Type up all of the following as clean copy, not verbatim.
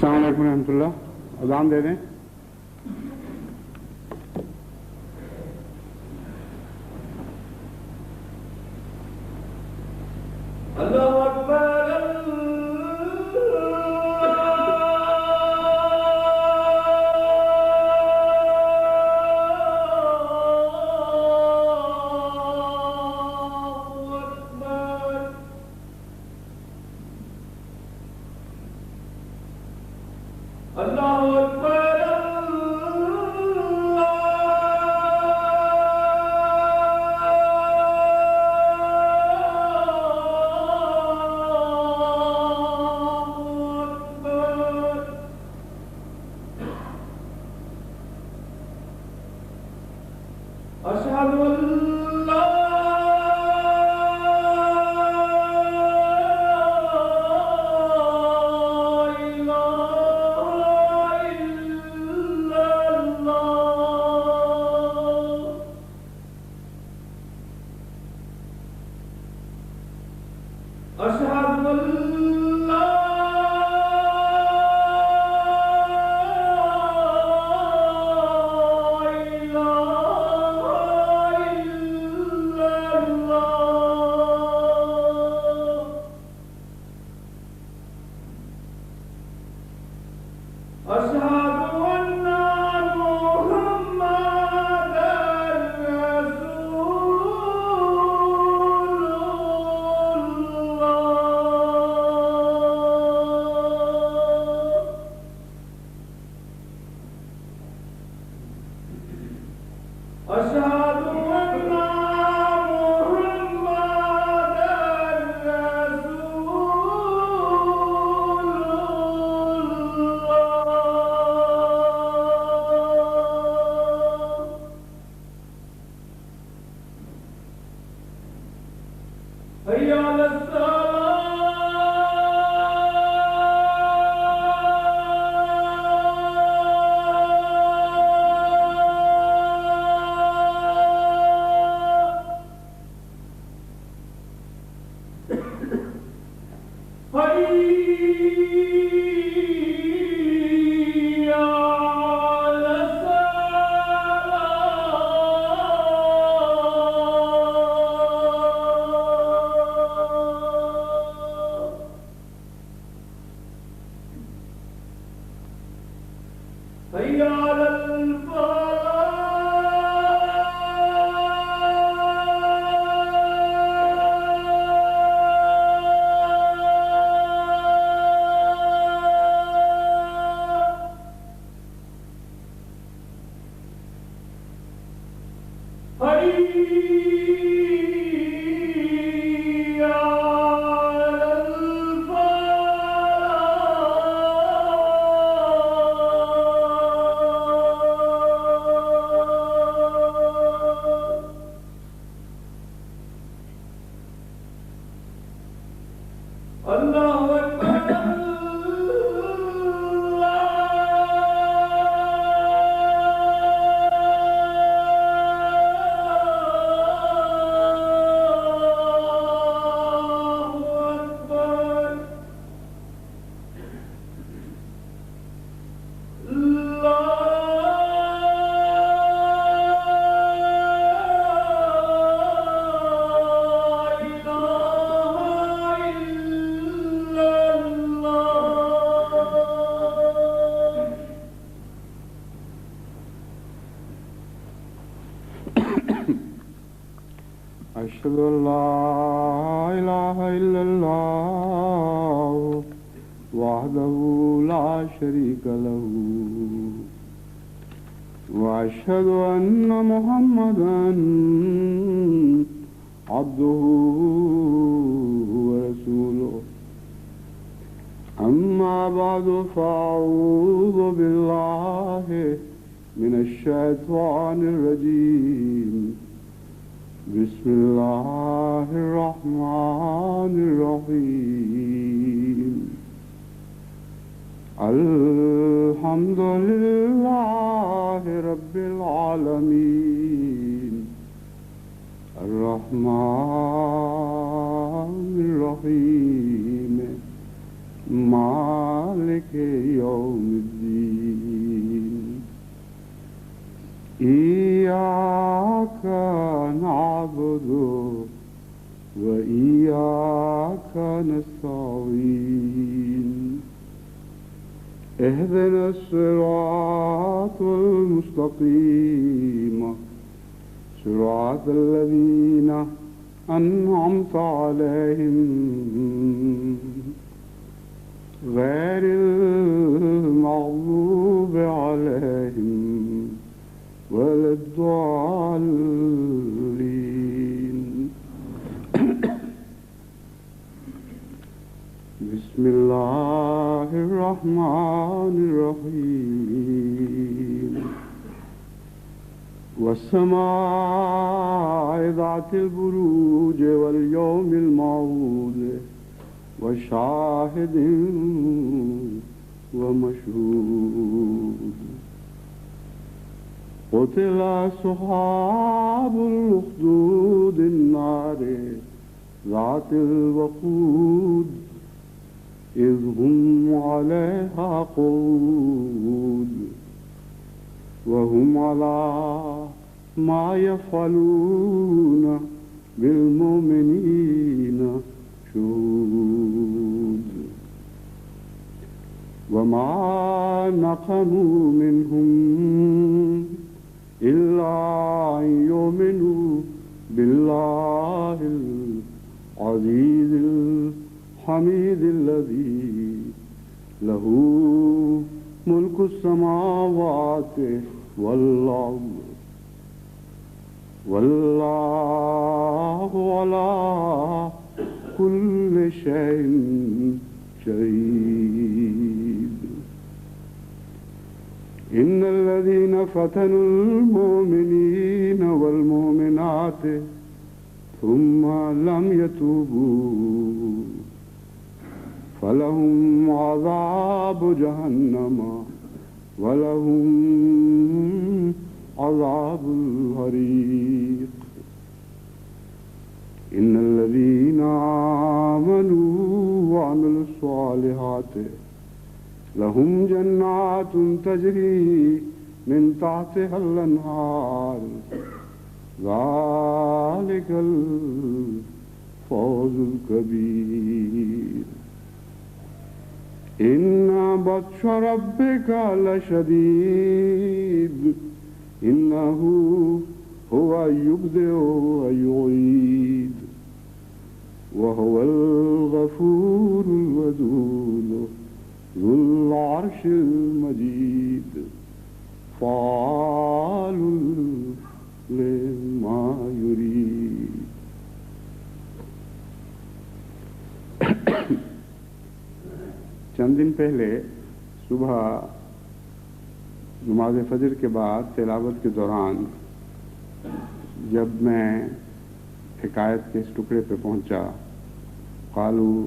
السلام علیکم ورحمۃ اللہ. اذان دے دیں. اللہ اکبر أشهد أن لا إله إلا الله وحده لا شريك له وأشهد أن محمدا عبده ورسوله أما بعد فأعوذ بالله من الشيطان الرجيم بسم الله الرحمن الرحيم الحمد لله رب العالمين الرحمن الرحيم مالك مالك يوم الدين إياك نعبد وإياك نستعين اهدنا الصراط المستقيم صراط الذين أنعمت عليهم غير المغضوب عليهم ولا الضالين بسم الله الرحمن الرحيم والسماء ذات البروج واليوم الموعود وشاهد ومشهود قتل أصحاب الأخدود النار ذات الوقود إذ هم عليها قعود وهم على ما يفعلون بالمؤمنين شهود وما نقموا منهم إلا أن يؤمنوا بالله العزيز الحميد الذي له ملك السماوات والأرض والله على كل شيء شهيد إن الذين فتنوا المؤمنين والمؤمنات ثم لم يتوبوا فلهم عذاب جهنم ولهم عذاب الحريق إن الذين آمنوا وعملوا الصالحات لهم جنات تجري من تحتها الأنهار ذلك الفوز الكبير إن بطش ربك لشديد إنه هو يبدئ ويعيد وهو الغفور الودود ذو العرش المجيد فعال لما يريد. چند دن پہلے صبح نماز فجر کے بعد تلاوت کے دوران جب میں حکایت کے اس ٹکڑے پہ پہنچا قالوا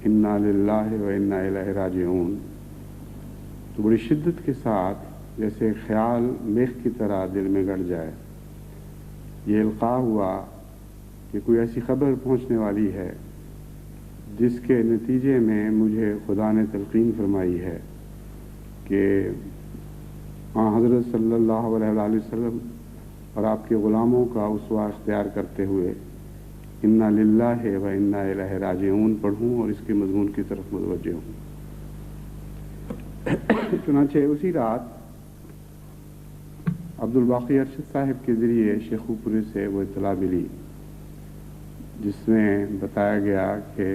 انا للہ و انا الیہ راجعون، تو بڑی شدت کے ساتھ جیسے خیال میخ کی طرح دل میں گڑ جائے، یہ القاء ہوا کہ کوئی ایسی خبر پہنچنے والی ہے جس کے نتیجے میں مجھے خدا نے تلقین فرمائی ہے کہ حضرت صلی اللہ علیہ وآلہ وسلم اور آپ کے غلاموں کا اسوہ اختیار کرتے ہوئے انا للہ و انا الیہ راجعون پڑھوں اور اس کے مضمون کی طرف متوجہ ہوں۔ چنانچہ اسی رات عبدالباقی ارشد صاحب کے ذریعے شیخو پورے سے وہ اطلاع ملی جس میں بتایا گیا کہ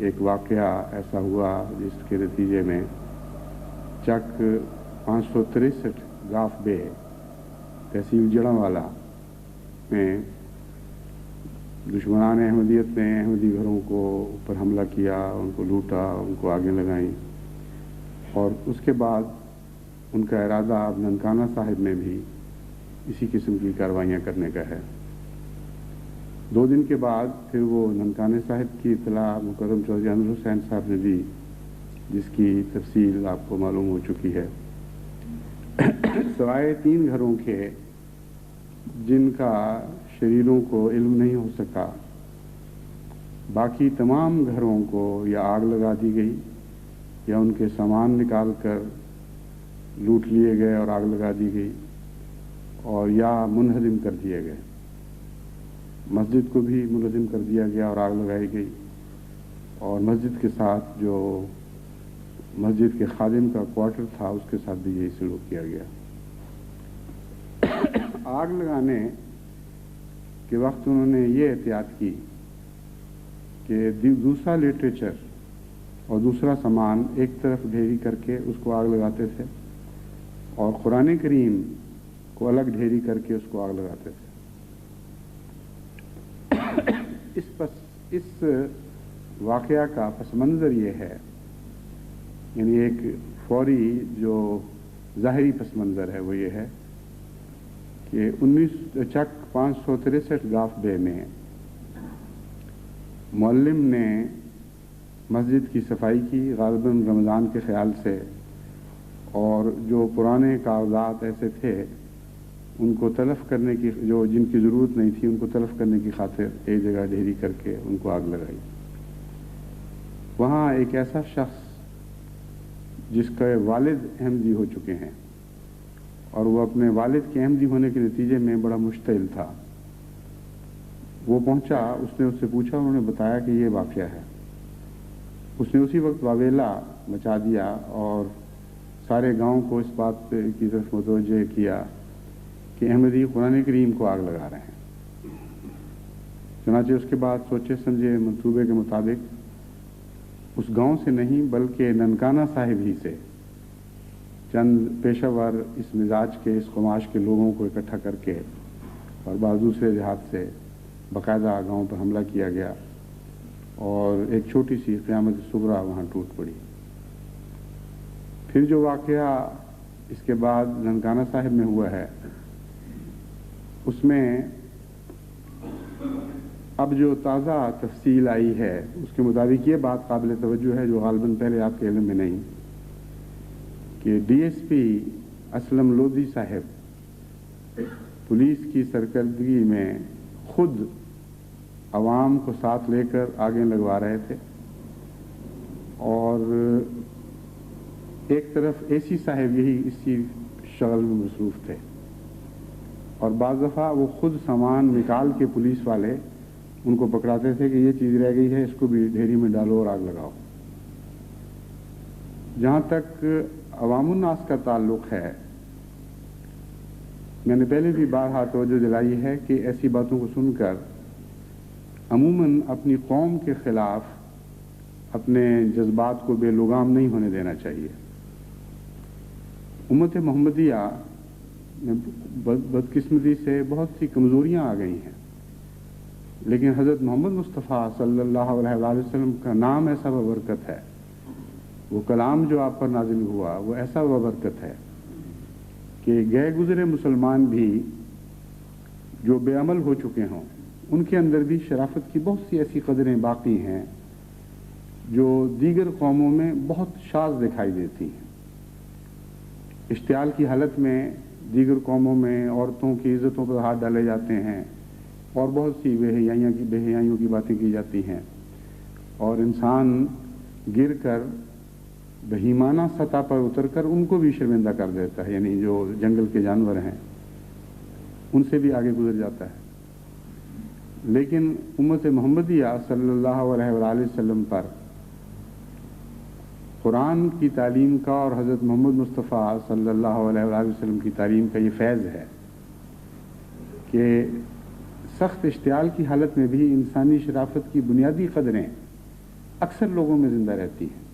ایک واقعہ ایسا ہوا جس کے نتیجے میں چک 563 گاف بے تحصیل جڑاوالا میں دشمنان احمدیت نے احمدی گھروں کو اوپر حملہ کیا، ان کو لوٹا، ان کو آگیں لگائیں، اور اس کے بعد ان کا ارادہ اب ننکانہ صاحب میں بھی اسی قسم کی کاروائیاں کرنے کا ہے۔ 2 دن کے بعد پھر وہ ننکانہ صاحب کی اطلاع مکرم چودھری انور حسین صاحب نے دی، جس کی تفصیل آپ کو معلوم ہو چکی ہے۔ سوائے 3 گھروں کے جن کا شریروں کو علم نہیں ہو سکا، باقی تمام گھروں کو یا آگ لگا دی گئی یا ان کے سامان نکال کر لوٹ لیے گئے اور آگ لگا دی گئی، اور یا منہدم کر دیے گئے۔ مسجد کو بھی منہدم کر دیا گیا اور آگ لگائی گئی، اور مسجد کے ساتھ جو مسجد کے خادم کا کوارٹر تھا اس کے ساتھ بھی یہی سلوک کیا گیا۔ آگ لگانے کے وقت انہوں نے یہ احتیاط کی کہ دوسرا لٹریچر اور دوسرا سامان ایک طرف ڈھیری کر کے اس کو آگ لگاتے تھے، اور قرآن کریم کو الگ ڈھیری کر کے اس کو آگ لگاتے تھے۔ اس واقعہ کا پس منظر یہ ہے، یعنی ایک فوری جو ظاہری پس منظر ہے وہ یہ ہے کہ 563 گاف بے میں معلم نے مسجد کی صفائی کی، غالباً رمضان کے خیال سے، اور جو پرانے کاغذات ایسے تھے ان کو تلف کرنے کی، جن کی ضرورت نہیں تھی ان کو تلف کرنے کی خاطر ایک جگہ ڈھیری کر کے ان کو آگ لگائی۔ وہاں ایک ایسا شخص جس کے والد احمدی ہو چکے ہیں، اور وہ اپنے والد کے احمدی ہونے کے نتیجے میں بڑا مشتعل تھا، وہ پہنچا، اس نے اس سے پوچھا، انہوں نے بتایا کہ یہ واقعہ ہے۔ اس نے اسی وقت واویلا مچا دیا اور سارے گاؤں کو اس بات کی طرف متوجہ کیا کہ احمدی قرآن کریم کو آگ لگا رہے ہیں۔ چنانچہ اس کے بعد سوچے سمجھے منصوبے کے مطابق اس گاؤں سے نہیں بلکہ ننکانہ صاحب ہی سے چند پیشہ ور اس مزاج کے، اس قماش کے لوگوں کو اکٹھا کر کے اور بعض دوسرے دیہات سے باقاعدہ گاؤں پر حملہ کیا گیا، اور ایک چھوٹی سی قیامت صغریٰ وہاں ٹوٹ پڑی۔ پھر جو واقعہ اس کے بعد ننکانہ صاحب میں ہوا ہے، اس میں اب جو تازہ تفصیل آئی ہے اس کے مطابق یہ بات قابل توجہ ہے، جو غالباً پہلے آپ کے علم میں نہیں، کہ D S P Aslam Lodhi صاحب پولیس کی سرکردگی میں خود عوام کو ساتھ لے کر آگے لگوا رہے تھے، اور ایک طرف اے سی صاحب یہی اسی شغل میں مصروف تھے، اور بعض دفعہ وہ خود سامان نکال کے پولیس والے ان کو پکڑاتے تھے کہ یہ چیز رہ گئی ہے، اس کو بھی ڈھیری میں ڈالو اور آگ لگاؤ۔ جہاں تک عوام الناس کا تعلق ہے، میں نے پہلے بھی بارہا توجہ دلائی ہے کہ ایسی باتوں کو سن کر عموماً اپنی قوم کے خلاف اپنے جذبات کو بے لگام نہیں ہونے دینا چاہیے۔ امت محمدیہ میں بدقسمتی سے بہت سی کمزوریاں آ گئی ہیں، لیکن حضرت محمد مصطفیٰ صلی اللہ علیہ وآلہ وسلم کا نام ایسا بابرکت ہے، وہ کلام جو آپ پر نازل ہوا وہ ایسا بابرکت ہے کہ گئے گزرے مسلمان بھی جو بے عمل ہو چکے ہوں ان کے اندر بھی شرافت کی بہت سی ایسی قدریں باقی ہیں جو دیگر قوموں میں بہت شاذ دکھائی دیتی ہیں۔ اشتعال کی حالت میں دیگر قوموں میں عورتوں کی عزتوں پر ہاتھ ڈالے جاتے ہیں، اور بہت سی بے حیائیوں کی باتیں کی جاتی ہیں، اور انسان گر کر بہیمانہ سطح پر اتر کر ان کو بھی شرمندہ کر دیتا ہے، یعنی جو جنگل کے جانور ہیں ان سے بھی آگے گزر جاتا ہے۔ لیکن امت محمدیہ صلی اللہ علیہ وآلہ وسلم پر قرآن کی تعلیم کا اور حضرت محمد مصطفیٰ صلی اللہ علیہ وآلہ وسلم کی تعلیم کا یہ فیض ہے کہ سخت اشتعال کی حالت میں بھی انسانی شرافت کی بنیادی قدریں اکثر لوگوں میں زندہ رہتی ہیں،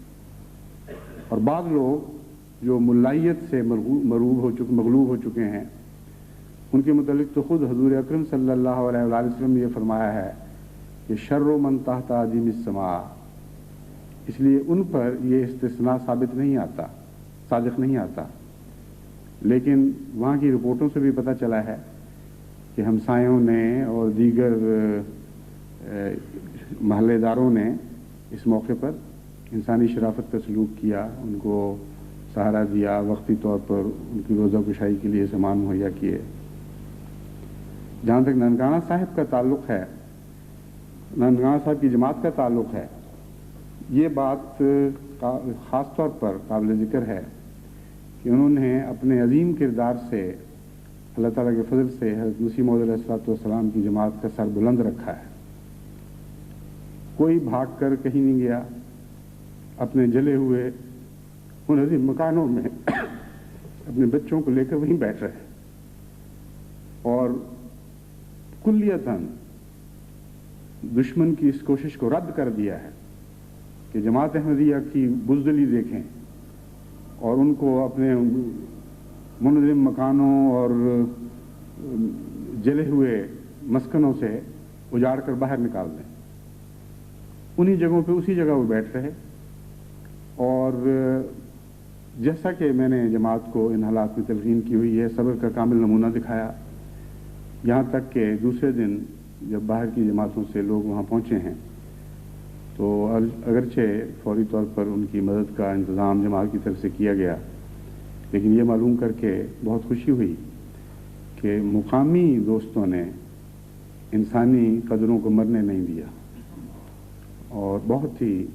اور بعض لوگ جو ملائیت سے مغلوب ہو چکے ہیں ان کے متعلق تو خود حضور اکرم صلی اللہ علیہ وآلہ وسلم نے یہ فرمایا ہے کہ شر من تحت عدیم السماء، اس لیے ان پر یہ استثناء ثابت نہیں آتا، صادق نہیں آتا۔ لیکن وہاں کی رپورٹوں سے بھی پتہ چلا ہے کہ ہمسایوں نے اور دیگر محلے داروں نے اس موقع پر انسانی شرافت کا سلوک کیا، ان کو سہارا دیا، وقتی طور پر ان کی روزہ کشائی کے لیے سامان مہیا کیے۔ جہاں تک ننکانہ صاحب کا تعلق ہے، ننکانہ صاحب کی جماعت کا تعلق ہے، یہ بات خاص طور پر قابل ذکر ہے کہ انہوں نے اپنے عظیم کردار سے اللہ تعالیٰ کے فضل سے حضرت مسیح موعود علیہ الصلوۃ والسلام کی جماعت کا سر بلند رکھا ہے. کوئی بھاگ کر کہیں نہیں گیا، اپنے جلے ہوئے ان عظیم مکانوں میں اپنے بچوں کو لے کر وہیں بیٹھ رہے اور کلیتاً دشمن کی اس کوشش کو رد کر دیا ہے کہ جماعت احمدیہ کی بزدلی دیکھیں اور ان کو اپنے منظم مکانوں اور جلے ہوئے مسکنوں سے اجاڑ کر باہر نکال دیں. انہی جگہوں پہ اسی جگہ وہ بیٹھ رہے اور جیسا کہ میں نے جماعت کو ان حالات میں تلقین کی ہوئی ہے، صبر کا کامل نمونہ دکھایا، یہاں تک کہ دوسرے دن جب باہر کی جماعتوں سے لوگ وہاں پہنچے ہیں تو اگرچہ فوری طور پر ان کی مدد کا انتظام جماعت کی طرف سے کیا گیا، لیکن یہ معلوم کر کے بہت خوشی ہوئی کہ مقامی دوستوں نے انسانی قدروں کو مرنے نہیں دیا اور بہت ہی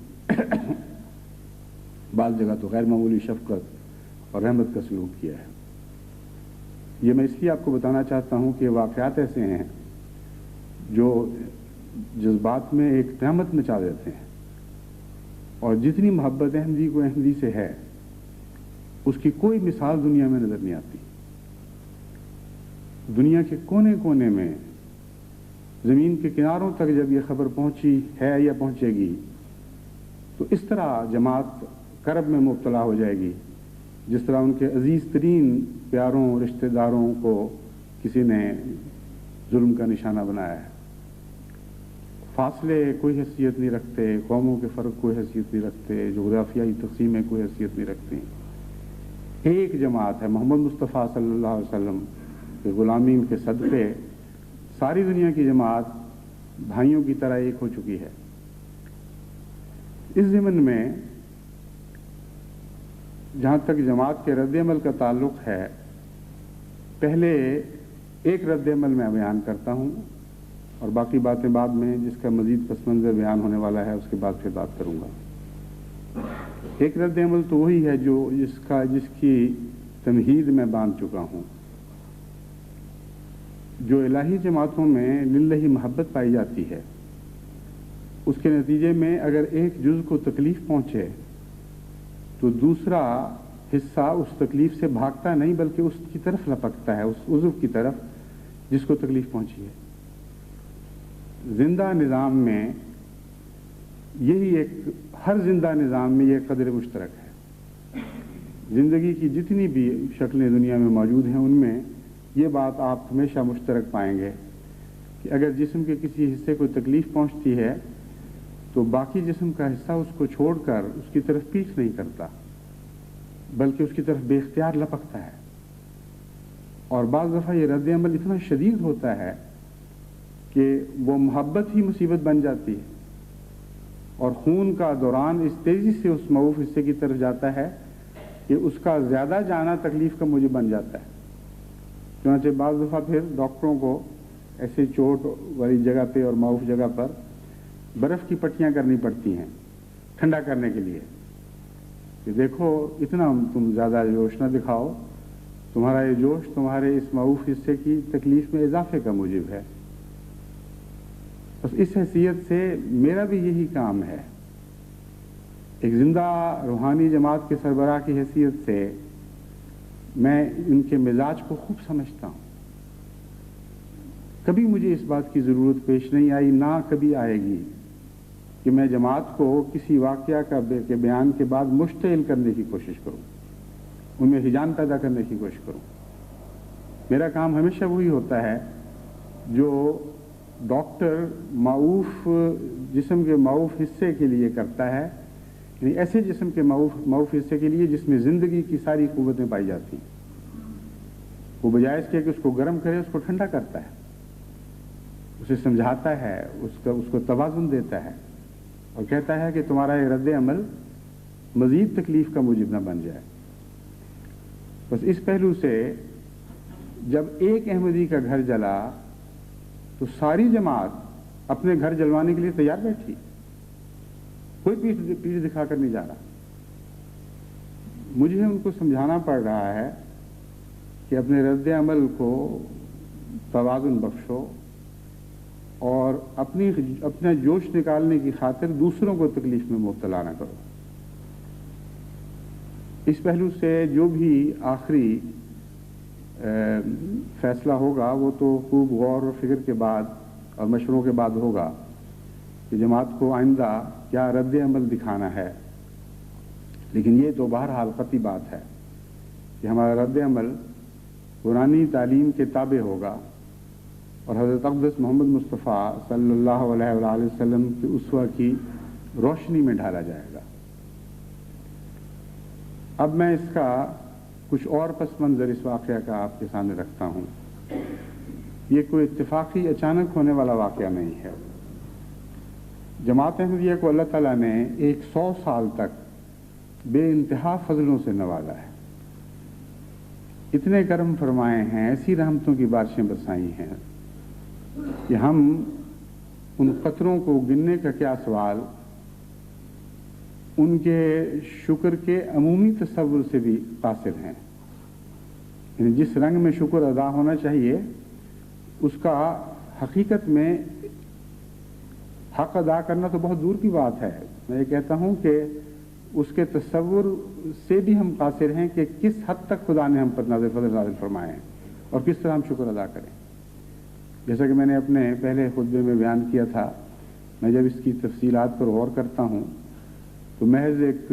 بعض جگہ تو غیر معمولی شفقت اور رحمت کا سلوک کیا ہے. یہ میں اس لیے آپ کو بتانا چاہتا ہوں کہ واقعات ایسے ہیں جو جذبات میں ایک قیامت مچا دیتے ہیں، اور جتنی محبت احمدی کو احمدی سے ہے اس کی کوئی مثال دنیا میں نظر نہیں آتی. دنیا کے کونے کونے میں، زمین کے کناروں تک جب یہ خبر پہنچی ہے یا پہنچے گی تو اس طرح جماعت کرب میں مبتلا ہو جائے گی جس طرح ان کے عزیز ترین پیاروں رشتہ داروں کو کسی نے ظلم کا نشانہ بنایا ہے. فاصلے کوئی حیثیت نہیں رکھتے، قوموں کے فرق کوئی حیثیت نہیں رکھتے، جغرافیائی تقسیمیں کوئی حیثیت نہیں رکھتی. ایک جماعت ہے محمد مصطفیٰ صلی اللہ علیہ وسلم کے غلامین کے صدقے ساری دنیا کی جماعت بھائیوں کی طرح ایک ہو چکی ہے. اس ضمن میں جہاں تک جماعت کے رد عمل کا تعلق ہے، پہلے ایک رد عمل میں بیان کرتا ہوں اور باقی باتیں بعد میں، جس کا مزید پس منظر بیان ہونے والا ہے اس کے بعد پھر بات کروں گا. ایک رد عمل تو وہی ہے جس کی تمہید میں باندھ چکا ہوں. جو الہی جماعتوں میں للہ محبت پائی جاتی ہے، اس کے نتیجے میں اگر ایک جز کو تکلیف پہنچے تو دوسرا حصہ اس تکلیف سے بھاگتا نہیں بلکہ اس کی طرف لپکتا ہے، اس عضو کی طرف جس کو تکلیف پہنچی ہے. زندہ نظام میں یہی ہر زندہ نظام میں یہ قدر مشترک ہے. زندگی کی جتنی بھی شکلیں دنیا میں موجود ہیں ان میں یہ بات آپ ہمیشہ مشترک پائیں گے کہ اگر جسم کے کسی حصے کو تکلیف پہنچتی ہے تو باقی جسم کا حصہ اس کو چھوڑ کر اس کی طرف پیچھ نہیں کرتا بلکہ اس کی طرف بے اختیار لپکتا ہے. اور بعض دفعہ یہ رد عمل اتنا شدید ہوتا ہے کہ وہ محبت ہی مصیبت بن جاتی ہے اور خون کا دوران اس تیزی سے اس معوف حصے کی طرف جاتا ہے کہ اس کا زیادہ جانا تکلیف کا موجب بن جاتا ہے. چنانچہ بعض دفعہ پھر ڈاکٹروں کو ایسے چوٹ والی جگہ پہ اور معوف جگہ پر برف کی پٹیاں کرنی پڑتی ہیں ٹھنڈا کرنے کے لیے کہ دیکھو اتنا تم زیادہ جوش نہ دکھاؤ، تمہارا یہ جوش تمہارے اس معوف حصے کی تکلیف میں اضافے کا موجب ہے. بس اس حیثیت سے میرا بھی یہی کام ہے. ایک زندہ روحانی جماعت کے سربراہ کی حیثیت سے میں ان کے مزاج کو خوب سمجھتا ہوں. کبھی مجھے اس بات کی ضرورت پیش نہیں آئی، نہ کبھی آئے گی کہ میں جماعت کو کسی واقعہ کے بیان کے بعد مشتعل کرنے کی کوشش کروں، ان میں ہیجان پیدا کرنے کی کوشش کروں. میرا کام ہمیشہ وہی ہوتا ہے جو ڈاکٹر معوف جسم کے معوف حصے کے لیے کرتا ہے، یعنی ایسے جسم کے معوف حصے کے لیے جس میں زندگی کی ساری قوتیں پائی جاتی ہیں. وہ بجائے اس کے کہ اس کو گرم کرے اس کو ٹھنڈا کرتا ہے، اسے سمجھاتا ہے، اس کو توازن دیتا ہے اور کہتا ہے کہ تمہارا یہ رد عمل مزید تکلیف کا موجب نہ بن جائے. بس اس پہلو سے جب ایک احمدی کا گھر جلا تو ساری جماعت اپنے گھر جلوانے کے لیے تیار بیٹھی. کوئی پیٹھ دکھا کر نہیں جا رہا. مجھے ان کو سمجھانا پڑ رہا ہے کہ اپنے رد عمل کو توازن بخشو اور اپنا جوش نکالنے کی خاطر دوسروں کو تکلیف میں مبتلا نہ کرو. اس پہلو سے جو بھی آخری فیصلہ ہوگا وہ تو خوب غور و فکر کے بعد اور مشوروں کے بعد ہوگا کہ جماعت کو آئندہ کیا رد عمل دکھانا ہے. لیکن یہ تو بہرحال قطعی بات ہے کہ ہمارا رد عمل قرآنی تعلیم کے تابع ہوگا اور حضرت اقدس محمد مصطفیٰ صلی اللہ علیہ وآلہ وسلم کی اسوہ کی روشنی میں ڈھالا جائے گا. اب میں اس کا کچھ اور پس منظر اس واقعہ کا آپ کے سامنے رکھتا ہوں. یہ کوئی اتفاقی اچانک ہونے والا واقعہ نہیں ہے. جماعت احمدیہ کو اللہ تعالیٰ نے 100 سال تک بے انتہا فضلوں سے نوازا ہے. اتنے کرم فرمائے ہیں، ایسی رحمتوں کی بارشیں برسائی ہیں کہ ہم ان قطروں کو گننے کا کیا سوال، ان کے شکر کے عمومی تصور سے بھی قاصر ہیں. یعنی جس رنگ میں شکر ادا ہونا چاہیے اس کا حقیقت میں حق ادا کرنا تو بہت دور کی بات ہے. میں یہ کہتا ہوں کہ اس کے تصور سے بھی ہم قاصر ہیں کہ کس حد تک خدا نے ہم پر فضل نازل فرمائے ہیں اور کس طرح ہم شکر ادا کریں. جیسا کہ میں نے اپنے پہلے خطبے میں بیان کیا تھا، میں جب اس کی تفصیلات پر غور کرتا ہوں تو محض ایک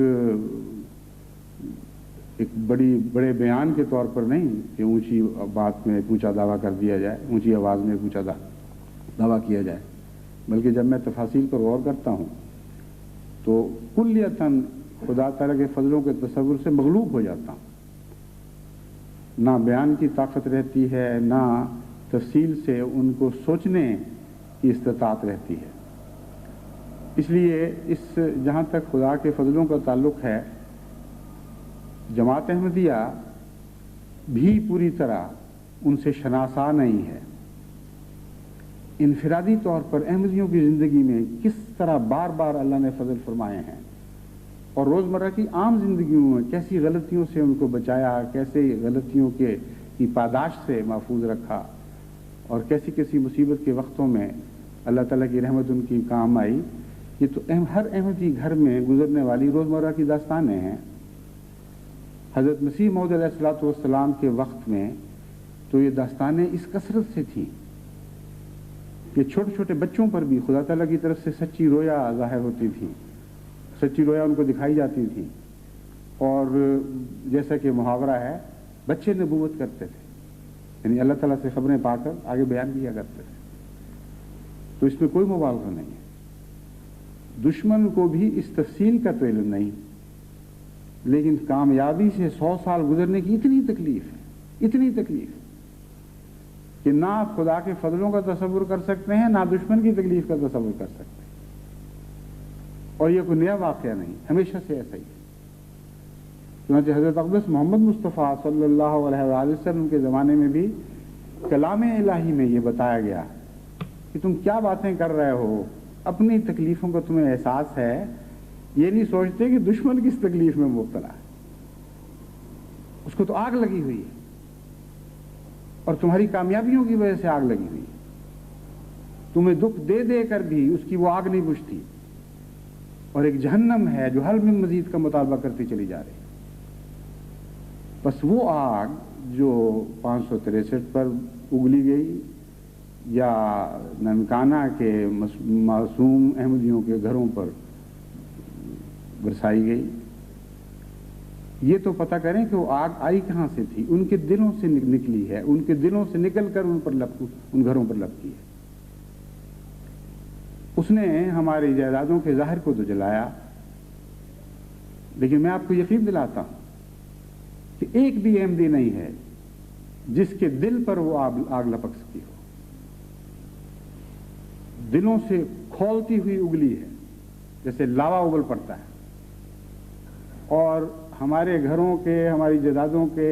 بڑے بیان کے طور پر نہیں کہ اونچی بات میں ایک اونچا دعویٰ کر دیا جائے، اونچی آواز میں ایک اونچا دعویٰ کیا جائے، بلکہ جب میں تفاصیل پر غور کرتا ہوں تو کلیتاً خدا تعالیٰ کے فضلوں کے تصور سے مغلوب ہو جاتا ہوں. نہ بیان کی طاقت رہتی ہے، نہ تفصیل سے ان کو سوچنے کی استطاعت رہتی ہے. اس لیے جہاں تک خدا کے فضلوں کا تعلق ہے، جماعت احمدیہ بھی پوری طرح ان سے شناسا نہیں ہے. انفرادی طور پر احمدیوں کی زندگی میں کس طرح بار بار اللہ نے فضل فرمائے ہیں اور روزمرہ کی عام زندگیوں میں کیسی غلطیوں سے ان کو بچایا، کیسے غلطیوں کی پاداش سے محفوظ رکھا اور کیسی کیسی مصیبت کے وقتوں میں اللہ تعالیٰ کی رحمت ان کی کام آئی. یہ تو ہر احمدی گھر میں گزرنے والی روزمرہ کی داستانیں ہیں. حضرت مسیح موعود علیہ الصلوۃ والسلام کے وقت میں تو یہ داستانیں اس کثرت سے تھیں کہ چھوٹے چھوٹے بچوں پر بھی خدا تعالیٰ کی طرف سے سچی رویا ظاہر ہوتی تھی، سچی رویا ان کو دکھائی جاتی تھی. اور جیسا کہ محاورہ ہے، بچے نبوت کرتے تھے، یعنی اللہ تعالیٰ سے خبریں پا کر آگے بیان کیا کرتے تھے. تو اس میں کوئی مبالغہ نہیں ہے. دشمن کو بھی اس تفصیل کا تو علم نہیں، لیکن کامیابی سے 100 سال گزرنے کی اتنی تکلیف کہ نہ آپ خدا کے فضلوں کا تصور کر سکتے ہیں، نہ دشمن کی تکلیف کا تصور کر سکتے ہیں. اور یہ کوئی نیا واقعہ نہیں، ہمیشہ سے ایسا ہی ہے. چنانچہ حضرت اقدس محمد مصطفیٰ صلی اللہ علیہ وآلہ وسلم کے زمانے میں بھی کلام الہی میں یہ بتایا گیا کہ تم کیا باتیں کر رہے ہو، اپنی تکلیفوں کا تمہیں احساس ہے، یہ نہیں سوچتے کہ دشمن کس تکلیف میں مبتلا ہے، اس کو تو آگ لگی ہوئی ہے اور تمہاری کامیابیوں کی وجہ سے آگ لگی ہوئی ہے. تمہیں دکھ دے دے کر بھی اس کی وہ آگ نہیں بجھتی اور ایک جہنم ہے جو حل میں مزید کا مطالبہ کرتی چلی جا رہی ہے. بس وہ آگ جو 563 پر اگلی گئی یا ننکانہ کے معصوم احمدیوں کے گھروں پر برسائی گئی، یہ تو پتہ کریں کہ وہ آگ آئی کہاں سے تھی. ان کے دلوں سے نکلی ہے، ان کے دلوں سے نکل کر ان گھروں پر لپکی ہے. اس نے ہماری جائیدادوں کے ظاہر کو تو جلایا، لیکن میں آپ کو یقین دلاتا ہوں کہ ایک بھی احمدی نہیں ہے جس کے دل پر وہ آگ لپک سکتی ہو. دلوں سے کھولتی ہوئی اگلی ہے جیسے لاوا ابل پڑتا ہے. اور ہمارے گھروں کے، ہماری جائیدادوں کے،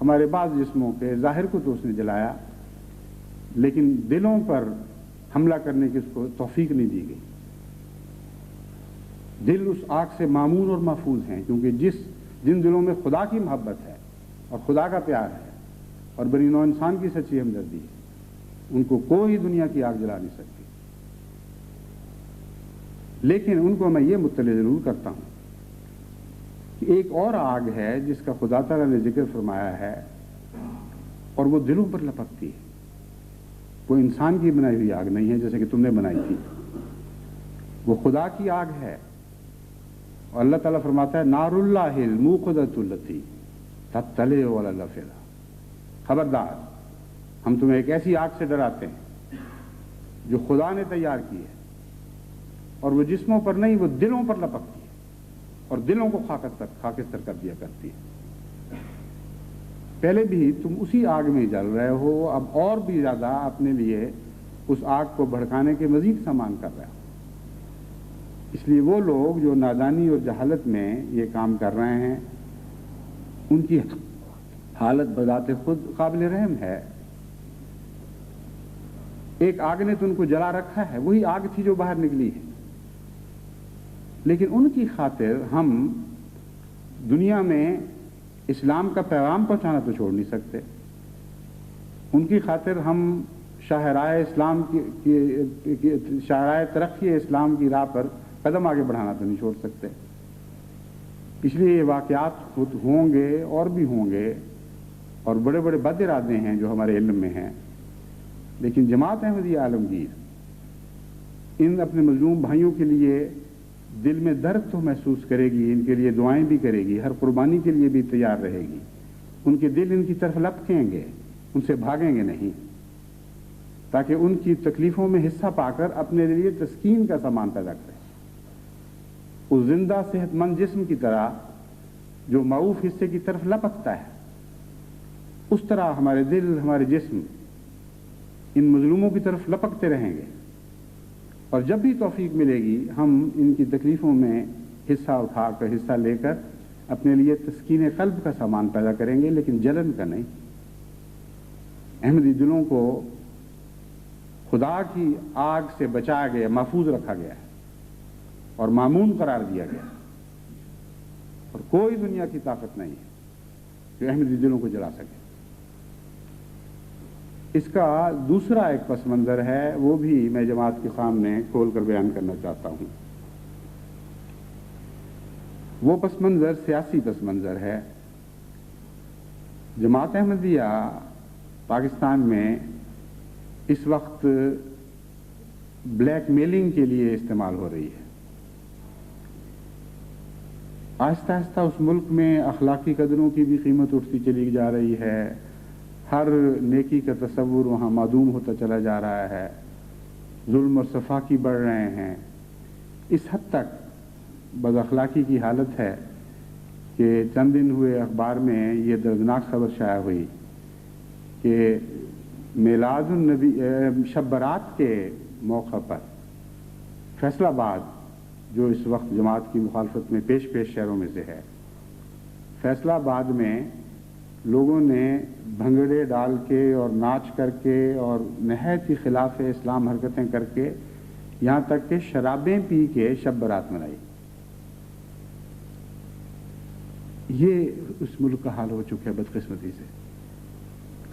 ہمارے بعض جسموں کے ظاہر کو تو اس نے جلایا، لیکن دلوں پر حملہ کرنے کی اس کو توفیق نہیں دی گئی. دل اس آگ سے مامون اور محفوظ ہیں، کیونکہ جن دلوں میں خدا کی محبت ہے اور خدا کا پیار ہے اور بنی نوع انسان کی سچی ہمدردی ہے، ان کو کوئی دنیا کی آگ جلا نہیں سکتی۔ لیکن ان کو میں یہ مطلع ضرور کرتا ہوں کہ ایک اور آگ ہے جس کا خدا تعالیٰ نے ذکر فرمایا ہے اور وہ دلوں پر لپکتی ہے۔ وہ انسان کی بنائی ہوئی آگ نہیں ہے جیسے کہ تم نے بنائی تھی، وہ خدا کی آگ ہے۔ اور اللہ تعالیٰ فرماتا ہے نار اللہ الموقدۃ التی تطلع علی الافئدہ، خبردار ہم تمہیں ایک ایسی آگ سے ڈراتے ہیں جو خدا نے تیار کی ہے، اور وہ جسموں پر نہیں، وہ دلوں پر لپکتی ہے اور دلوں کو خاکستر کر دیا کرتی ہے۔ پہلے بھی تم اسی آگ میں جل رہے ہو، اب اور بھی زیادہ اپنے لیے اس آگ کو بھڑکانے کے مزید سامان کر رہے ہو۔ اس لیے وہ لوگ جو نادانی اور جہالت میں یہ کام کر رہے ہیں، ان کی حالت بذات خود قابل رحم ہے۔ ایک آگ نے تو ان کو جلا رکھا ہے، وہی آگ تھی جو باہر نکلی ہے، لیکن ان کی خاطر ہم دنیا میں اسلام کا پیغام پہنچانا تو چھوڑ نہیں سکتے، ان کی خاطر ہم شاہراہ اسلام کی شاہراہ ترقی اسلام کی راہ پر قدم آگے بڑھانا تو نہیں چھوڑ سکتے۔ اس لیے یہ واقعات خود ہوں گے اور بھی ہوں گے، اور بڑے بڑے بد ارادے ہیں جو ہمارے علم میں ہیں، لیکن جماعت احمدیہ عالمگیر ان اپنے مظلوم بھائیوں کے لیے دل میں درد تو محسوس کرے گی، ان کے لیے دعائیں بھی کرے گی، ہر قربانی کے لیے بھی تیار رہے گی۔ ان کے دل ان کی طرف لپکیں گے، ان سے بھاگیں گے نہیں، تاکہ ان کی تکلیفوں میں حصہ پا کر اپنے لیے تسکین کا سامان پیدا کریں۔ اس زندہ صحت مند جسم کی طرح جو معوف حصے کی طرف لپکتا ہے، اس طرح ہمارے دل، ہمارے جسم ان مظلوموں کی طرف لپکتے رہیں گے، اور جب بھی توفیق ملے گی ہم ان کی تکلیفوں میں حصہ اٹھا کر، حصہ لے کر اپنے لیے تسکین قلب کا سامان پیدا کریں گے، لیکن جلن کا نہیں۔ احمدی دلوں کو خدا کی آگ سے بچایا گیا، محفوظ رکھا گیا ہے اور مامون قرار دیا گیا، اور کوئی دنیا کی طاقت نہیں ہے جو احمدی دلوں کو جلا سکے۔ اس کا دوسرا ایک پس منظر ہے، وہ بھی میں جماعت کے سامنے کھول کر بیان کرنا چاہتا ہوں۔ وہ پس منظر سیاسی پس منظر ہے۔ جماعت احمدیہ پاکستان میں اس وقت بلیک میلنگ کے لیے استعمال ہو رہی ہے۔ آہستہ آہستہ اس ملک میں اخلاقی قدروں کی بھی قیمت اٹھتی چلی جا رہی ہے، ہر نیکی کا تصور وہاں معدوم ہوتا چلا جا رہا ہے، ظلم اور سفاکی بڑھ رہے ہیں۔ اس حد تک بد اخلاقی کی حالت ہے کہ چند دن ہوئے اخبار میں یہ دردناک خبر شائع ہوئی کہ میلاد النبی شب برات کے موقع پر فیصل آباد، جو اس وقت جماعت کی مخالفت میں پیش شہروں میں سے ہے، فیصل آباد میں لوگوں نے بھنگڑے ڈال کے اور ناچ کر کے اور نہایت ہی خلاف اسلام حرکتیں کر کے، یہاں تک کہ شرابیں پی کے شب برات منائی۔ یہ اس ملک کا حال ہو چکا ہے بدقسمتی سے۔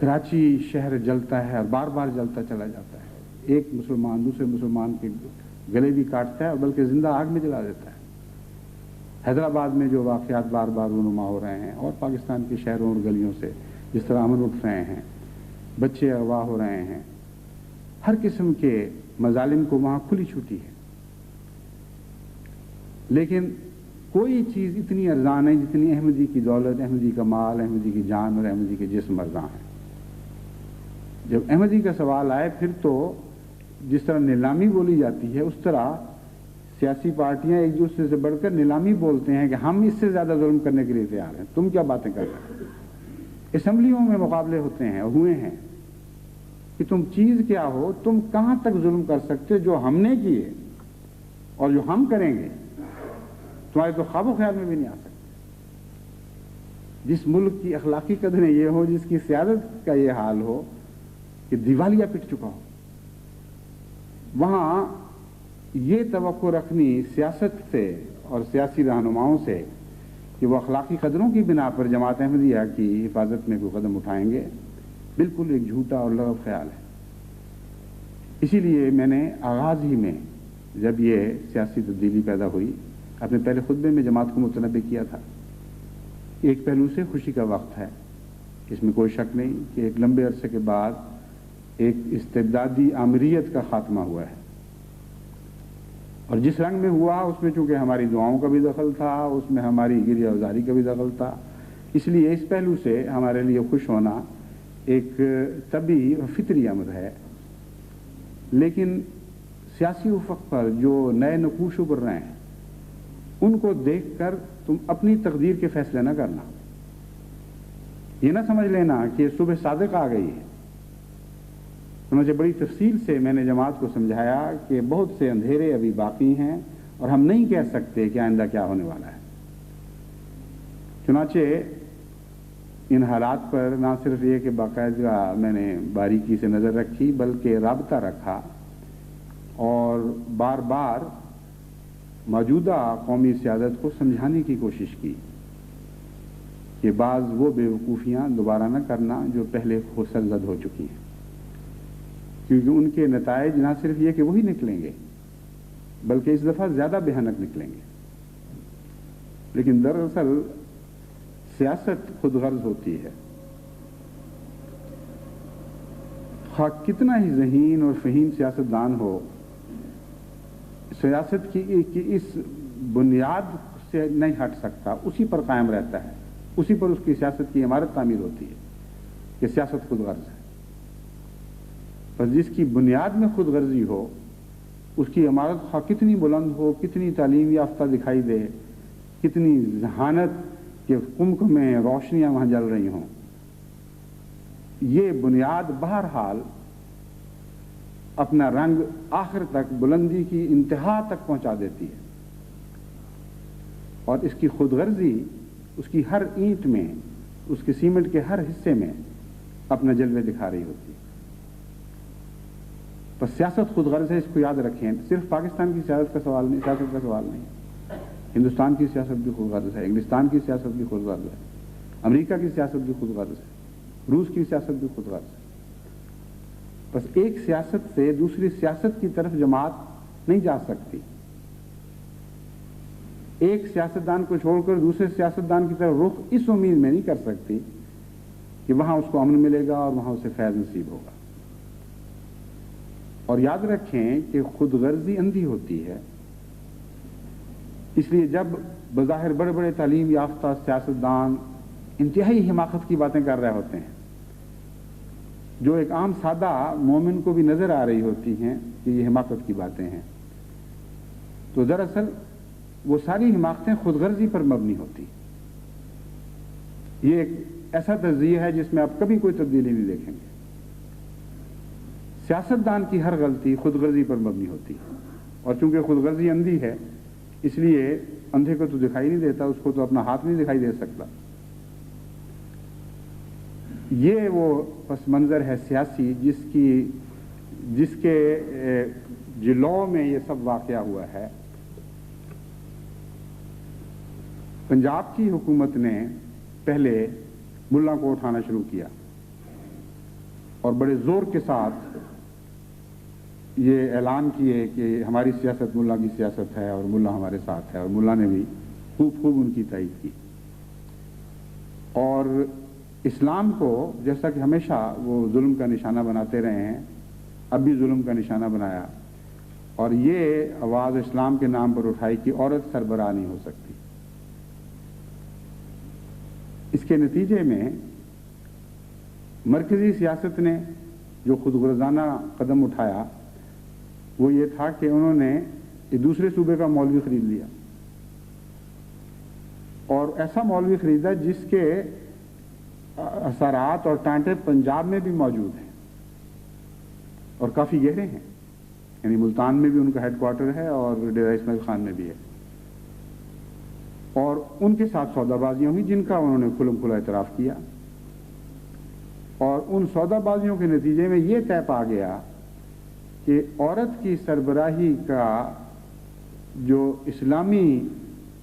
کراچی شہر جلتا ہے اور بار بار جلتا چلا جاتا ہے، ایک مسلمان دوسرے مسلمان کے گلے بھی کاٹتا ہے اور بلکہ زندہ آگ میں جلا دیتا ہے۔ حیدرآباد میں جو واقعات بار بار رونما ہو رہے ہیں، اور پاکستان کے شہروں اور گلیوں سے جس طرح امن اٹھ رہے ہیں، بچے اغوا ہو رہے ہیں، ہر قسم کے مظالم کو وہاں کھلی چھوٹی ہے۔ لیکن کوئی چیز اتنی ارزاں نہیں جتنی احمدی کی دولت، احمدی کا مال، احمدی کی جان اور احمدی کے جسم ارزاں ہیں۔ جب احمدی کا سوال آئے پھر تو جس طرح نیلامی بولی جاتی ہے، اس طرح سیاسی پارٹیاں ایک دوسرے سے بڑھ کر نیلامی بولتے ہیں کہ ہم اس سے زیادہ ظلم کرنے کے لیے تیار ہیں، تم کیا باتیں کر رہے ہیں۔ اسمبلیوں میں مقابلے ہوتے ہیں، ہوئے ہیں، کہ تم چیز کیا ہو، تم کہاں تک ظلم کر سکتے، جو ہم نے کیے اور جو ہم کریں گے تمہارے تو خواب و خیال میں بھی نہیں آ سکتے۔ جس ملک کی اخلاقی قدریں یہ ہو، جس کی سیادت کا یہ حال ہو کہ دیوالیہ پٹ چکا ہو، وہاں یہ توقع رکھنی سیاست سے اور سیاسی رہنماؤں سے کہ وہ اخلاقی قدروں کی بنا پر جماعت احمدیہ کی حفاظت میں کوئی قدم اٹھائیں گے، بالکل ایک جھوٹا اور لغو خیال ہے۔ اسی لیے میں نے آغاز ہی میں جب یہ سیاسی تبدیلی پیدا ہوئی، اپنے پہلے خطبے میں جماعت کو متنبہ کیا تھا۔ ایک پہلو سے خوشی کا وقت ہے، اس میں کوئی شک نہیں کہ ایک لمبے عرصے کے بعد ایک استبدادی آمریت کا خاتمہ ہوا ہے، اور جس رنگ میں ہوا اس میں چونکہ ہماری دعاؤں کا بھی دخل تھا، اس میں ہماری گریہ ازاری کا بھی دخل تھا، اس لیے اس پہلو سے ہمارے لیے خوش ہونا ایک طبیعی اور فطری امر ہے۔ لیکن سیاسی افق پر جو نئے نقوش ابھر رہے ہیں ان کو دیکھ کر تم اپنی تقدیر کے فیصلے نہ کرنا، یہ نہ سمجھ لینا کہ صبح صادق آ گئی ہے۔ چنانچہ بڑی تفصیل سے میں نے جماعت کو سمجھایا کہ بہت سے اندھیرے ابھی باقی ہیں اور ہم نہیں کہہ سکتے کہ آئندہ کیا ہونے والا ہے۔ چنانچہ ان حالات پر نہ صرف یہ کہ باقاعدہ میں نے باریکی سے نظر رکھی بلکہ رابطہ رکھا اور بار بار موجودہ قومی سیادت کو سمجھانے کی کوشش کی کہ بعض وہ بے وقوفیاں دوبارہ نہ کرنا جو پہلے سرزد ہو چکی ہیں، کیونکہ ان کے نتائج نہ صرف یہ کہ وہی نکلیں گے بلکہ اس دفعہ زیادہ بھیانک نکلیں گے۔ لیکن دراصل سیاست خود غرض ہوتی ہے، خواہ کتنا ہی ذہین اور فہیم سیاستدان ہو، سیاست کی اس بنیاد سے نہیں ہٹ سکتا، اسی پر قائم رہتا ہے، اسی پر اس کی سیاست کی عمارت تعمیر ہوتی ہے کہ سیاست خود غرض ہے۔ بس جس کی بنیاد میں خود غرضی ہو، اس کی عمارت خواہ کتنی بلند ہو، کتنی تعلیم یافتہ دکھائی دے، کتنی ذہانت کے کمک میں روشنیاں وہاں جل رہی ہوں، یہ بنیاد بہرحال اپنا رنگ آخر تک بلندی کی انتہا تک پہنچا دیتی ہے، اور اس کی خود غرضی اس کی ہر اینٹ میں، اس کے سیمنٹ کے ہر حصے میں اپنا جلوے دکھا رہی ہوتی ہے۔ بس سیاست خود غرض ہے، اس کو یاد رکھیں۔ صرف پاکستان کی سیاست کا سوال نہیں، سیاست کا سوال نہیں، ہندوستان کی سیاست بھی خود غرض ہے، انگلستان کی سیاست بھی خود غرض ہے، امریکہ کی سیاست بھی خود غرض ہے، روس کی سیاست بھی خود غرض ہے۔ بس ایک سیاست سے دوسری سیاست کی طرف جماعت نہیں جا سکتی، ایک سیاستدان کو چھوڑ کر دوسرے سیاستدان کی طرف رخ اس امید میں نہیں کر سکتی کہ وہاں اس کو امن ملے گا اور وہاں اسے فیض نصیب ہوگا۔ اور یاد رکھیں کہ خود غرضی اندھی ہوتی ہے، اس لیے جب بظاہر بڑے بڑے تعلیم یافتہ سیاستدان انتہائی حماقت کی باتیں کر رہے ہوتے ہیں، جو ایک عام سادہ مومن کو بھی نظر آ رہی ہوتی ہیں کہ یہ حماقت کی باتیں ہیں، تو دراصل وہ ساری حماقتیں خود غرضی پر مبنی ہوتی۔ یہ ایک ایسا تجزیہ ہے جس میں آپ کبھی کوئی تبدیلی نہیں دیکھیں گے۔ سیاستدان کی ہر غلطی خود غرضی پر مبنی ہوتی ہے، اور چونکہ خود غرضی اندھی ہے اس لیے اندھے کو تو دکھائی نہیں دیتا، اس کو تو اپنا ہاتھ نہیں دکھائی دے سکتا۔ یہ وہ پس منظر ہے سیاسی جس کے جلو میں یہ سب واقعہ ہوا ہے۔ پنجاب کی حکومت نے پہلے ملا کو اٹھانا شروع کیا اور بڑے زور کے ساتھ یہ اعلان کیے کہ ہماری سیاست ملا کی سیاست ہے اور ملا ہمارے ساتھ ہے، اور ملا نے بھی خوب ان کی تائید کی۔ اور اسلام کو جیسا کہ ہمیشہ وہ ظلم کا نشانہ بناتے رہے ہیں، اب بھی ظلم کا نشانہ بنایا، اور یہ آواز اسلام کے نام پر اٹھائی کہ عورت سربراہ نہیں ہو سکتی۔ اس کے نتیجے میں مرکزی سیاست نے جو خود غرضانہ قدم اٹھایا وہ یہ تھا کہ انہوں نے ایک دوسرے صوبے کا مولوی خرید لیا، اور ایسا مولوی خریدا جس کے اثرات اور ٹانٹے پنجاب میں بھی موجود ہیں اور کافی گہرے ہیں، یعنی ملتان میں بھی ان کا ہیڈ کوارٹر ہے اور ڈیرہ اسماعیل خان میں بھی ہے، اور ان کے ساتھ سودا بازیاں ہوئی جن کا انہوں نے کھلم کھلا اعتراف کیا، اور ان سودا بازیوں کے نتیجے میں یہ طے پا گیا کہ عورت کی سربراہی کا جو اسلامی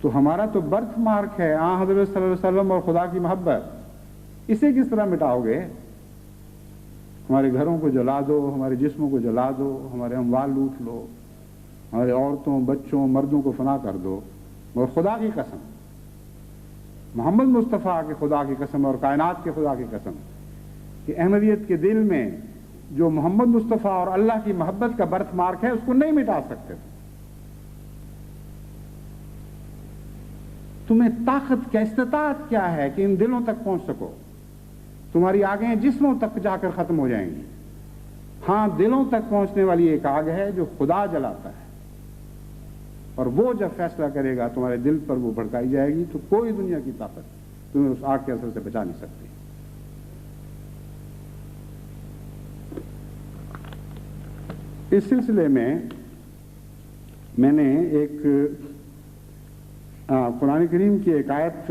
تو ہمارا تو برتھ مارک ہے حضرت صلی اللہ علیہ وسلم اور خدا کی محبت، اسے کس طرح مٹاؤ گے؟ ہمارے گھروں کو جلا دو، ہمارے جسموں کو جلا دو، ہمارے اموال لوٹ لو، ہمارے عورتوں بچوں مردوں کو فنا کر دو، اور خدا کی قسم، محمد مصطفیٰ کے خدا کی قسم اور کائنات کے خدا کی قسم کہ احمدیت کے دل میں جو محمد مصطفیٰ اور اللہ کی محبت کا برتھ مارک ہے اس کو نہیں مٹا سکتے۔ تمہیں طاقت کیا، استطاعت کیا ہے کہ ان دلوں تک پہنچ سکو؟ تمہاری آگیں جسموں تک جا کر ختم ہو جائیں گی، ہاں دلوں تک پہنچنے والی ایک آگ ہے جو خدا جلاتا ہے، اور وہ جب فیصلہ کرے گا تمہارے دل پر وہ بھڑکائی جائے گی تو کوئی دنیا کی طاقت تمہیں اس آگ کے اثر سے بچا نہیں سکتی۔ اس سلسلے میں نے ایک قرآن کریم کی ایک آیت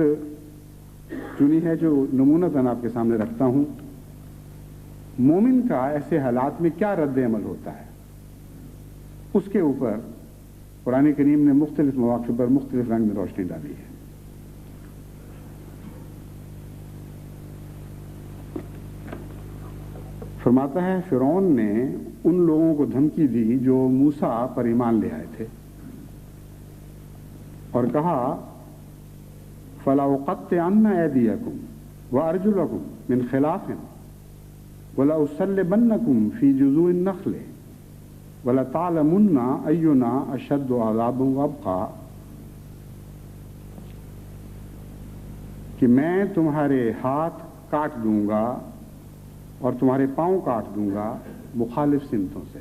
چنی ہے جو نمونتاً آپ کے سامنے رکھتا ہوں۔ مومن کا ایسے حالات میں کیا رد عمل ہوتا ہے، اس کے اوپر قرآن کریم نے مختلف مواقع پر مختلف رنگ میں روشنی ڈالی ہے۔ فرماتا ہے فرعون نے ان لوگوں کو دھمکی دی جو موسیٰ پر ایمان لے آئے تھے، اور کہا فَلَأُقَطِّعَنَّ أَيْدِيَكُمْ وَأَرْجُلَكُمْ مِنْ خِلَافٍ وَلَأُصَلِّبَنَّكُمْ فِي جُذُوعِ النَّخْلِ وَلَتَعْلَمُنَّ أَيُّنَا أَشَدُّ عَذَابًا وَأَبْقَىٰ، کہ میں تمہارے ہاتھ کاٹ دوں گا اور تمہارے پاؤں کاٹ دوں گا مخالف سمتوں سے،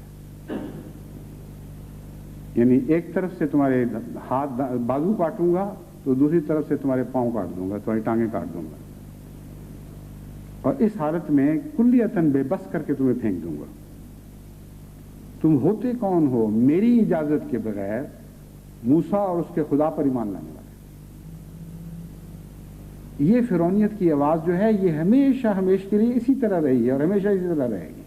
یعنی ایک طرف سے تمہارے ہاتھ بازو کاٹوں گا تو دوسری طرف سے تمہارے پاؤں کاٹ دوں گا، تمہاری ٹانگیں کاٹ دوں گا، اور اس حالت میں کلیتاً بے بس کر کے تمہیں پھینک دوں گا۔ تم ہوتے کون ہو میری اجازت کے بغیر موسیٰ اور اس کے خدا پر ایمان لانے والے؟ یہ فرعونیت کی آواز جو ہے یہ ہمیشہ کے لیے اسی طرح رہی ہے اور ہمیشہ اسی طرح رہے گی۔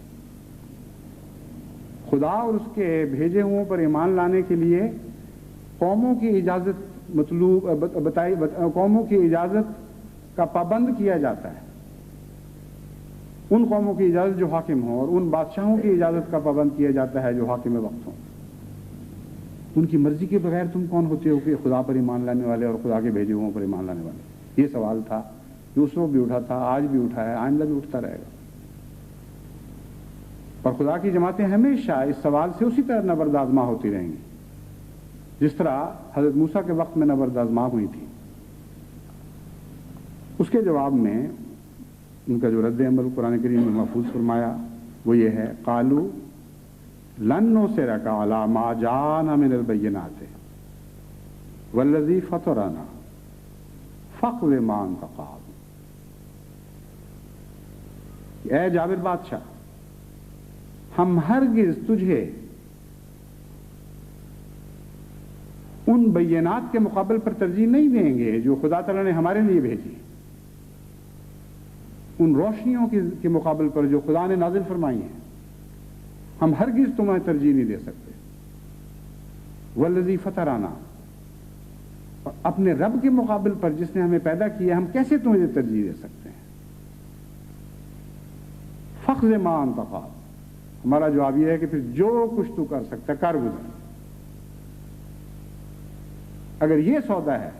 خدا اور اس کے بھیجے ہوئوں پر ایمان لانے کے لیے قوموں کی اجازت قوموں کی اجازت کا پابند کیا جاتا ہے، ان قوموں کی اجازت جو حاکم ہوں، اور ان بادشاہوں کی اجازت کا پابند کیا جاتا ہے جو حاکم وقت ہوں۔ ان کی مرضی کے بغیر تم کون ہوتے ہو کہ خدا پر ایمان لانے والے اور خدا کے بھیجے ہوئوں پر ایمان لانے والے؟ یہ سوال تھا، اس وقت بھی اٹھا تھا، آج بھی اٹھا ہے، آئندہ بھی اٹھتا رہے گا۔ اور خدا کی جماعتیں ہمیشہ اس سوال سے اسی طرح نبرد آزما ہوتی رہیں گی جس طرح حضرت موسیٰ کے وقت میں نبرد آزما ہوئی تھی۔ اس کے جواب میں ان کا جو رد عمل قرآن کریم میں محفوظ فرمایا وہ یہ ہے، قالوا لن نؤثرک علی ما جاءنا من البینات والذی فطرنا فاقض ما انت قاض۔ اے جابر بادشاہ، ہم ہرگز تجھے ان بینات کے مقابل پر ترجیح نہیں دیں گے جو خدا تعالیٰ نے ہمارے لیے بھیجی، ان روشنیوں کے مقابل پر جو خدا نے نازل فرمائی ہیں، ہم ہرگز تمہیں ترجیح نہیں دے سکتے۔ والذی فطرنا، اپنے رب کے مقابل پر جس نے ہمیں پیدا کیا ہم کیسے تمہیں ترجیح دے سکتے ہیں؟ فاقض ما انت قاض، ہمارا جواب یہ ہے کہ پھر جو کچھ تو کر سکتا کر گزر۔ اگر یہ سودا ہے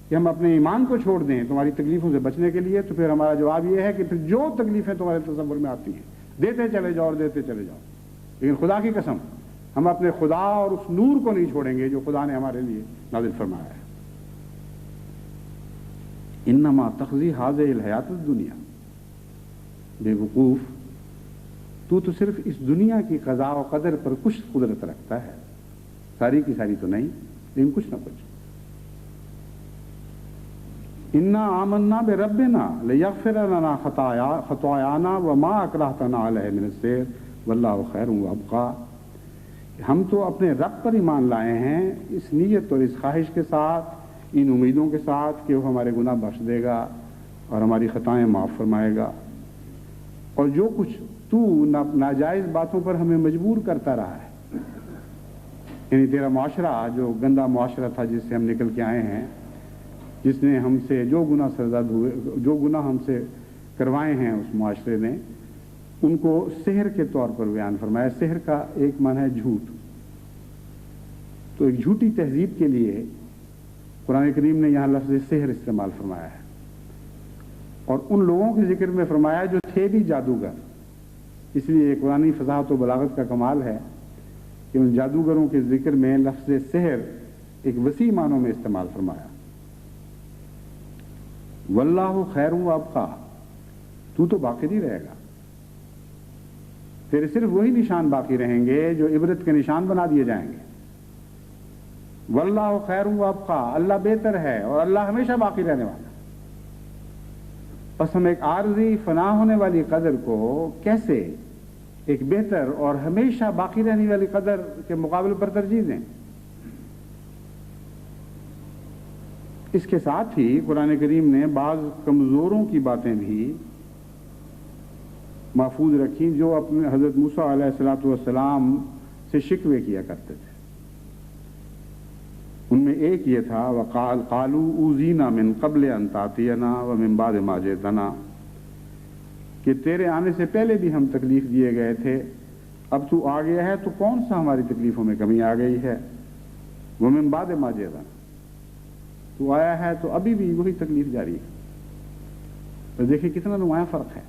کہ ہم اپنے ایمان کو چھوڑ دیں تمہاری تکلیفوں سے بچنے کے لیے، تو پھر ہمارا جواب یہ ہے کہ پھر جو تکلیفیں تمہارے تصور میں آتی ہیں دیتے چلے جاؤ اور دیتے چلے جاؤ، لیکن خدا کی قسم ہم اپنے خدا اور اس نور کو نہیں چھوڑیں گے جو خدا نے ہمارے لیے نازل فرمایا ہے۔ انما تقضی هذه الحیات الدنیا، بے وقوف تو صرف اس دنیا کی قضاء و قدر پر کچھ قدرت رکھتا ہے، ساری کی ساری تو نہیں لیکن کچھ نہ کچھ۔ انا آمنا بربنا لیغفر لنا خطایانا وما اکرہتنا علیہ من السحر واللہ خیر وابقیٰ، ہم تو اپنے رب پر ایمان لائے ہیں اس نیت اور اس خواہش کے ساتھ، ان امیدوں کے ساتھ کہ وہ ہمارے گناہ بخش دے گا اور ہماری خطائیں معاف فرمائے گا، اور جو کچھ تو ناجائز باتوں پر ہمیں مجبور کرتا رہا ہے یعنی تیرا معاشرہ جو گندا معاشرہ تھا جس سے ہم نکل کے آئے ہیں، جس نے ہم سے جو گناہ سرزد ہوئے، جو گناہ ہم سے کروائے ہیں اس معاشرے نے، ان کو سحر کے طور پر بیان فرمایا۔ سحر کا ایک معنی ہے جھوٹ، تو ایک جھوٹی تہذیب کے لیے قرآن کریم نے یہاں لفظ سحر استعمال فرمایا ہے، اور ان لوگوں کے ذکر میں فرمایا جو تھے بھی جادوگر۔ اس لیے قرآنی فصاحت و بلاغت کا کمال ہے کہ ان جادوگروں کے ذکر میں لفظ سحر ایک وسیع معنوں میں استعمال فرمایا۔ واللہ خیر و ابقیٰ، تو باقی نہیں رہے گا، تیرے صرف وہی نشان باقی رہیں گے جو عبرت کے نشان بنا دیے جائیں گے۔ واللہ خیر و ابقیٰ، اللہ بہتر ہے اور اللہ ہمیشہ باقی رہنے والا۔ بس ہم ایک عارضی فنا ہونے والی قدر کو کیسے ایک بہتر اور ہمیشہ باقی رہنے والی قدر کے مقابلے پر ترجیح دیں؟ اس کے ساتھ ہی قرآن کریم نے بعض کمزوروں کی باتیں بھی محفوظ رکھی جو اپنے حضرت موسیٰ علیہ السلام سے شکوے کیا کرتے تھے۔ ان میں ایک یہ تھا قالوا اوذینا من قبل ان تاتینا ومن بعد ما جئتنا، کہ تیرے آنے سے پہلے بھی ہم تکلیف دیے گئے تھے، اب تو آ گیا ہے تو کون سا ہماری تکلیفوں میں کمی آ گئی ہے؟ ومن بعد ما جئتنا، تو آیا ہے تو ابھی بھی وہی تکلیف جاری ہے۔ تو دیکھیں کتنا نمایاں فرق ہے۔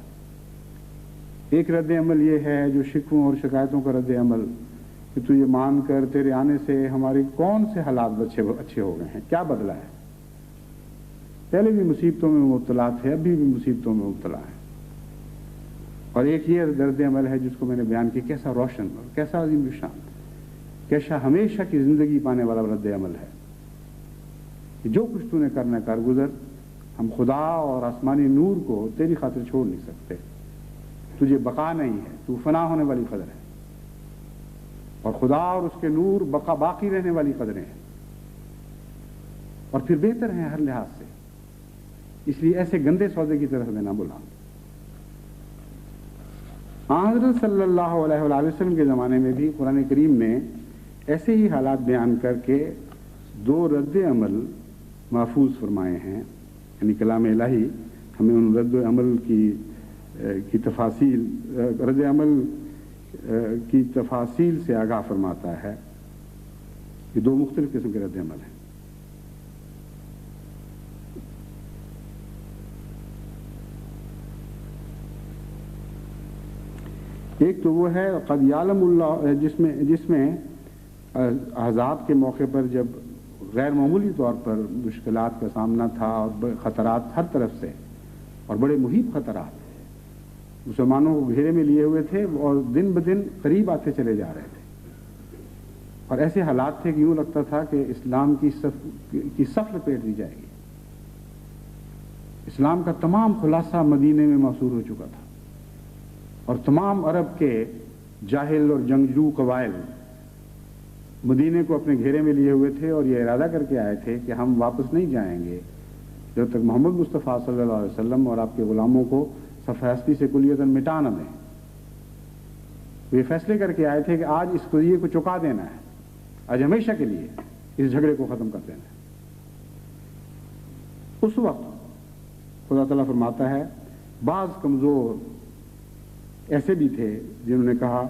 ایک رد عمل یہ ہے جو شکووں اور شکایتوں کا رد عمل کہ تو یہ مان کر تیرے آنے سے ہماری کون سے حالات اچھے ہو گئے ہیں، کیا بدلا ہے؟ پہلے بھی مصیبتوں میں مبتلا تھے، ابھی بھی مصیبتوں میں مبتلا ہیں۔ اور ایک یہ رد عمل ہے جس کو میں نے بیان کیا، کیسا روشن اور کیسا عظیم الشان، کیسا ہمیشہ کی زندگی پانے والا رد عمل ہے کہ جو کچھ تو نے کرنا کر گزر، ہم خدا اور آسمانی نور کو تیری خاطر چھوڑ نہیں سکتے، تجھے بقا نہیں ہے، تو فنا ہونے والی قدر ہے، اور خدا اور اس کے نور بقا باقی رہنے والی قدریں ہیں، اور پھر بہتر ہیں ہر لحاظ سے، اس لیے ایسے گندے سودے کی طرف میں نہ بلا۔ حضرت صلی اللہ علیہ وآلہ وسلم کے زمانے میں بھی قرآن کریم نے ایسے ہی حالات بیان کر کے دو رد عمل محفوظ فرمائے ہیں، یعنی کلام الہی ہمیں ان رد عمل کی تفاصیل، رد عمل کی تفاصیل سے آگاہ فرماتا ہے۔ یہ دو مختلف قسم کے رد عمل ہیں۔ ایک تو وہ ہے قد یعلم اللہ، جس میں احزاب کے موقع پر جب غیر معمولی طور پر مشکلات کا سامنا تھا اور خطرات ہر طرف سے اور بڑے محیط خطرات مسلمانوں کو گھیرے میں لیے ہوئے تھے اور دن بدن قریب آتے چلے جا رہے تھے، اور ایسے حالات تھے کہ یوں لگتا تھا کہ اسلام کی صف لپیٹ دی جائے گی۔ اسلام کا تمام خلاصہ مدینے میں موصول ہو چکا تھا، اور تمام عرب کے جاہل اور جنگجو قبائل مدینے کو اپنے گھیرے میں لیے ہوئے تھے، اور یہ ارادہ کر کے آئے تھے کہ ہم واپس نہیں جائیں گے جب تک محمد مصطفیٰ صلی اللہ علیہ وسلم اور آپ کے غلاموں کو صف ہستی سے کلیتاً مٹا نہ دیں۔ یہ فیصلے کر کے آئے تھے کہ آج اس قضیے کو چکا دینا ہے، آج ہمیشہ کے لیے اس جھگڑے کو ختم کر دینا ہے۔ اس وقت خدا تعالیٰ فرماتا ہے بعض کمزور ایسے بھی تھے جنہوں نے کہا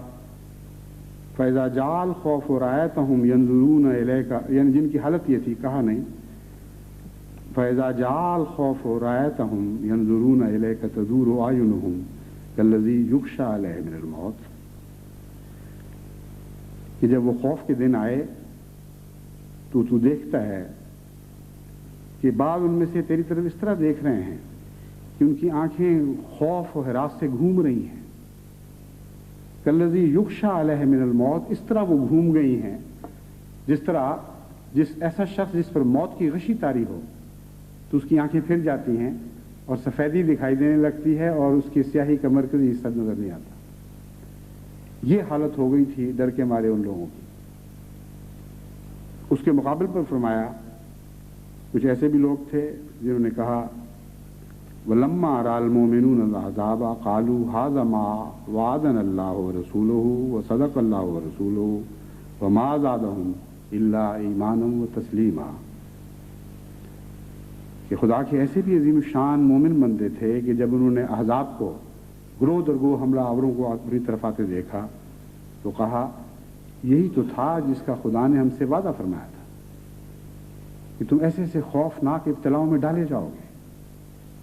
فَإِذَا جَاءَ الْخَوْفُ رَأَيْتَهُمْ يَنظُرُونَ إِلَيْكَ، یعنی جن کی حالت یہ تھی، کہا نہیں فَإِذَا جَاءَ الْخَوْفُ رَأَيْتَهُمْ يَنظُرُونَ إِلَيْكَ تَدُورُ أَعْيُنُهُمْ كَالَّذِي يُغْشَىٰ عَلَيْهِ مِنَ الْمَوْتِ، کہ جب وہ خوف کے دن آئے تو دیکھتا ہے کہ بعض ان میں سے تیری طرف اس طرح دیکھ رہے ہیں کہ ان کی آنکھیں خوف و ہراس سے گھوم رہی ہیں، کالذی یغشیٰ علیہ من الموت، اس طرح وہ گھوم گئی ہیں جس ایسا شخص جس پر موت کی غشی طاری ہو تو اس کی آنکھیں پھر جاتی ہیں اور سفیدی دکھائی دینے لگتی ہے اور اس کی سیاہی کا مرکزی حصہ نظر نہیں آتا۔ یہ حالت ہو گئی تھی ڈر کے مارے ان لوگوں کی۔ اس کے مقابل پر فرمایا کچھ ایسے بھی لوگ تھے جنہوں نے کہا وَلَمَّا رَأَى الْمُؤْمِنُونَ الْأَحْزَابَ قَالُوا هَذَا مَا وَعَدَنَا اللَّهُ وَرَسُولُهُ وَصَدَقَ اللَّهُ وَرَسُولُهُ وما زادہم الا ایمانا و تسلیما، کہ خدا کے ایسے بھی عظیم الشان مومن بندے تھے کہ جب انہوں نے احزاب کو گروہ در گروہ حملہ آوروں کو اپنی طرف آتے دیکھا تو کہا یہی تو تھا جس کا خدا نے ہم سے وعدہ فرمایا تھا کہ تم ایسے ایسے خوفناک ابتلاؤں میں ڈالے جاؤ گے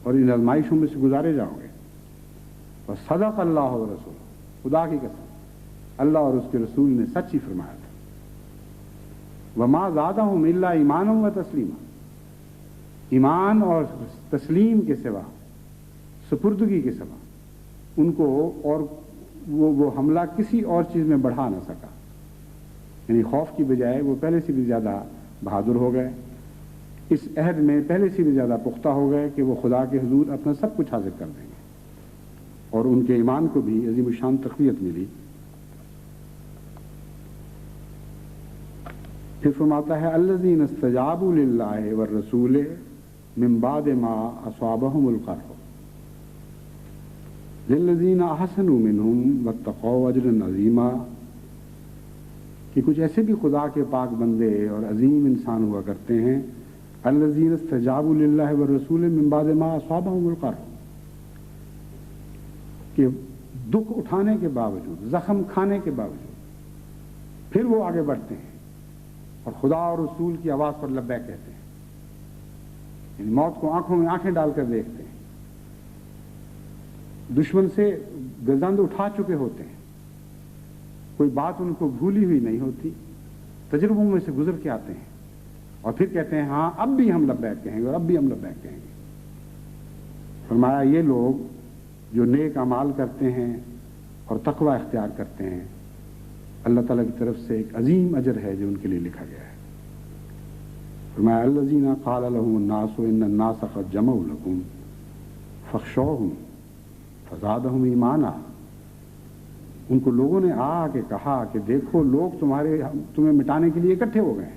اور ان آزمائشوں میں سے گزارے جاؤ گے. وصدق اللہ و رسول، خدا کی قسم اللہ اور اس کے رسول نے سچ ہی فرمایا تھا. وما زادہم الا ایمانا و تسلیما، ایمان اور تسلیم کے سوا، سپردگی کے سوا ان کو اور وہ حملہ کسی اور چیز میں بڑھا نہ سکا. یعنی خوف کی بجائے وہ پہلے سے بھی زیادہ بہادر ہو گئے، اس عہد میں پہلے سے بھی زیادہ پختہ ہو گئے کہ وہ خدا کے حضور اپنا سب کچھ حاضر کر دیں گے، اور ان کے ایمان کو بھی عظیم الشان تقویت ملی. پھر فرماتا ہے الذین استجابوا للہ والرسول من بعد ما اصابہم القرح للذین احسنوا منہم واتقوا اجرا عظیما، کہ کچھ ایسے بھی خدا کے پاک بندے اور عظیم انسان ہوا کرتے ہیں الذین استجابوا للہ والرسول من بعد ما اصابہم القرح، کہ دکھ اٹھانے کے باوجود، زخم کھانے کے باوجود پھر وہ آگے بڑھتے ہیں اور خدا اور رسول کی آواز پر لبیک کہتے ہیں، یعنی موت کو آنکھوں میں آنکھیں ڈال کر دیکھتے ہیں. دشمن سے گزند اٹھا چکے ہوتے ہیں، کوئی بات ان کو بھولی ہوئی نہیں ہوتی، تجربوں میں سے گزر کے آتے ہیں اور پھر کہتے ہیں ہاں اب بھی ہم لبیک کہیں گے اور اب بھی ہم لبیک کہیں گے. فرمایا یہ لوگ جو نیک اعمال کرتے ہیں اور تقوی اختیار کرتے ہیں اللہ تعالیٰ کی طرف سے ایک عظیم اجر ہے جو ان کے لیے لکھا گیا ہے. فرمایا الذین قال لهم الناس ان الناس قد جمعوا لكم فاخشوهم فزادهم ایمانا، ان کو لوگوں نے آ کے کہا کہ دیکھو لوگ تمہیں مٹانے کے لیے اکٹھے ہو گئے ہیں،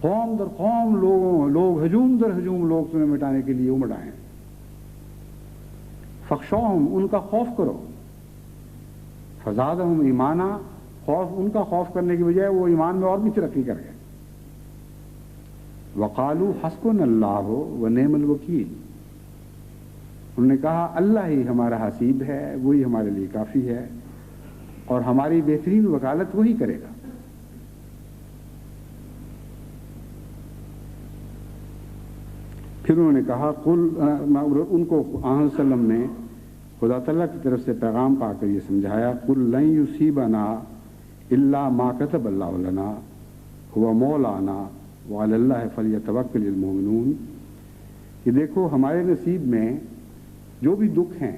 قوم در قوم لوگ ہجوم در ہجوم لوگ تمہیں مٹانے کے لیے امڑ آئے ہیں. فخشوہم، ان کا خوف کرو، فزادہم ایمانا، خوف ان کا خوف کرنے کی بجائے وہ ایمان میں اور بھی ترقی کر گئے. وقالوا حسبنا اللہ ونعم الوکیل، انہوں نے کہا اللہ ہی ہمارا حسیب ہے، وہی ہمارے لیے کافی ہے اور ہماری بہترین وکالت وہی کرے گا. پھر انہوں نے کہا ان کو آن وسلم نے خدا تعالیٰ کی طرف سے پیغام پا کر یہ سمجھایا قل لن یصیبنا الا ما کتب اللہ لنا هو مولانا وعلی اللہ فلیتوکل المؤمنون، کہ دیکھو ہمارے نصیب میں جو بھی دکھ ہیں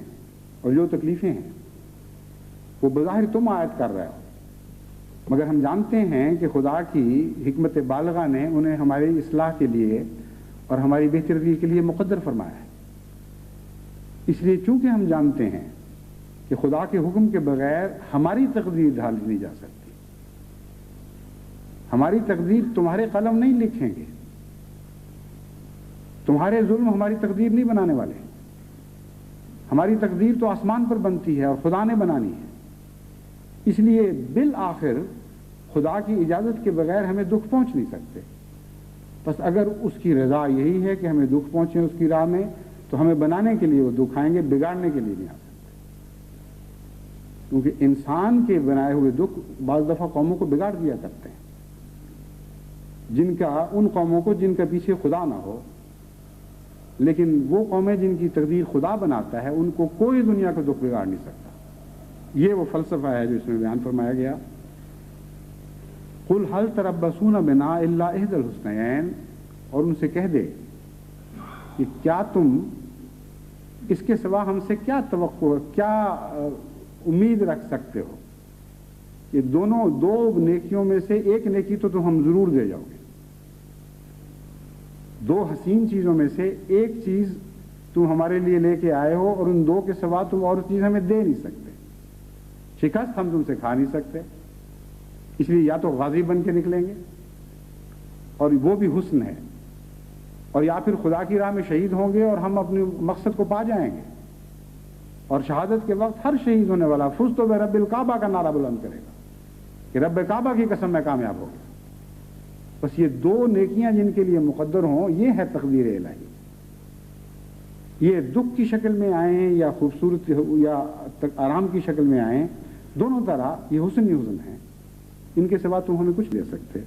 اور جو تکلیفیں ہیں وہ بظاہر تم عائد کر رہے ہو، مگر ہم جانتے ہیں کہ خدا کی حکمت بالغہ نے انہیں ہماری اصلاح کے لیے اور ہماری بہتری کے لیے مقدر فرمایا ہے. اس لیے چونکہ ہم جانتے ہیں کہ خدا کے حکم کے بغیر ہماری تقدیر ڈھالی نہیں جا سکتی، ہماری تقدیر تمہارے قلم نہیں لکھیں گے، تمہارے ظلم ہماری تقدیر نہیں بنانے والے، ہماری تقدیر تو آسمان پر بنتی ہے اور خدا نے بنانی ہے. اس لیے بالآخر خدا کی اجازت کے بغیر ہمیں دکھ پہنچ نہیں سکتے. بس اگر اس کی رضا یہی ہے کہ ہمیں دکھ پہنچے اس کی راہ میں تو ہمیں بنانے کے لیے وہ دکھ آئیں گے، بگاڑنے کے لیے نہیں آ سکتے. کیونکہ انسان کے بنائے ہوئے دکھ بعض دفعہ قوموں کو بگاڑ دیا کرتے ہیں، ان قوموں کو جن کا پیچھے خدا نہ ہو. لیکن وہ قومیں جن کی تقدیر خدا بناتا ہے ان کو کوئی دنیا کا دکھ بگاڑ نہیں سکتا. یہ وہ فلسفہ ہے جو اس میں بیان فرمایا گیا. قل هل تربصون بنا الا احدى الحسنيين، اور ان سے کہہ دے کہ کیا تم اس کے سوا ہم سے کیا توقع، کیا امید رکھ سکتے ہو کہ دو نیکیوں میں سے ایک نیکی تو تم ہم ضرور دے جاؤ گے، دو حسین چیزوں میں سے ایک چیز تم ہمارے لیے لے کے آئے ہو اور ان دو کے سوا تم اور چیز ہمیں دے نہیں سکتے. شکست ہم تم سے کھا نہیں سکتے، اس لیے یا تو غازی بن کے نکلیں گے اور وہ بھی حسن ہے، اور یا پھر خدا کی راہ میں شہید ہوں گے اور ہم اپنے مقصد کو پا جائیں گے اور شہادت کے وقت ہر شہید ہونے والا فزت برب الکعبہ کا نعرہ بلند کرے گا کہ رب کعبہ کی قسم میں کامیاب ہو گیا۔ بس یہ دو نیکیاں جن کے لیے مقدر ہوں، یہ ہے تقدیر الہی۔ یہ دکھ کی شکل میں آئیں یا خوبصورت یا آرام کی شکل میں آئیں، دونوں طرح یہ حسن ہی حسن ہیں، ان کے سوا تم ہمیں کچھ دے سکتے۔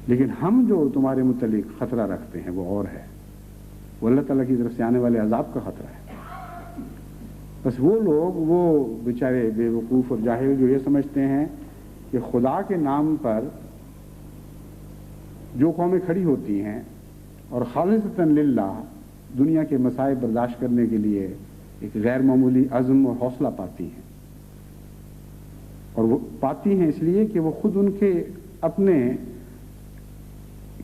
لیکن ہم جو تمہارے متعلق خطرہ رکھتے ہیں وہ اور ہے، وہ اللہ تعالیٰ کی طرف سے آنے والے عذاب کا خطرہ ہے۔ بس وہ لوگ، وہ بیچارے بے وقوف اور جاہل جو یہ سمجھتے ہیں کہ خدا کے نام پر جو قومیں کھڑی ہوتی ہیں اور خالصتاً للہ دنیا کے مصائب برداشت کرنے کے لیے ایک غیر معمولی عزم اور حوصلہ پاتی ہیں، اور وہ پاتی ہیں اس لیے کہ وہ خود ان کے اپنے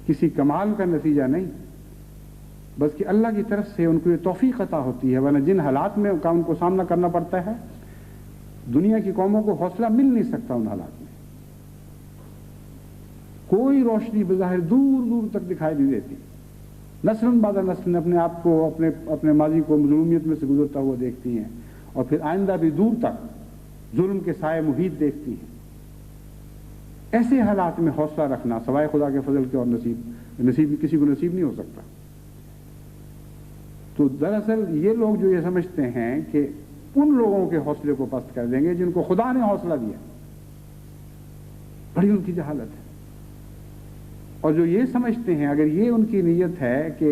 کسی کمال کا نتیجہ نہیں، بلکہ اللہ کی طرف سے ان کو یہ توفیق عطا ہوتی ہے، ورنہ جن حالات میں ان کو سامنا کرنا پڑتا ہے دنیا کی قوموں کو حوصلہ مل نہیں سکتا۔ ان حالات میں کوئی روشنی بظاہر دور دور تک دکھائی نہیں دیتی، نسل بعد نسل اپنے آپ کو اپنے ماضی کو مظلومیت میں سے گزرتا ہوا دیکھتی ہیں، اور پھر آئندہ بھی دور تک ظلم کے سائے محیط دیکھتی ہیں۔ ایسے حالات میں حوصلہ رکھنا سوائے خدا کے فضل کے اور نصیب کسی کو نصیب نہیں ہو سکتا۔ تو دراصل یہ لوگ جو یہ سمجھتے ہیں کہ ان لوگوں کے حوصلے کو پست کر دیں گے جن کو خدا نے حوصلہ دیا، بڑی ان کی جہالت ہے۔ اور جو یہ سمجھتے ہیں، اگر یہ ان کی نیت ہے کہ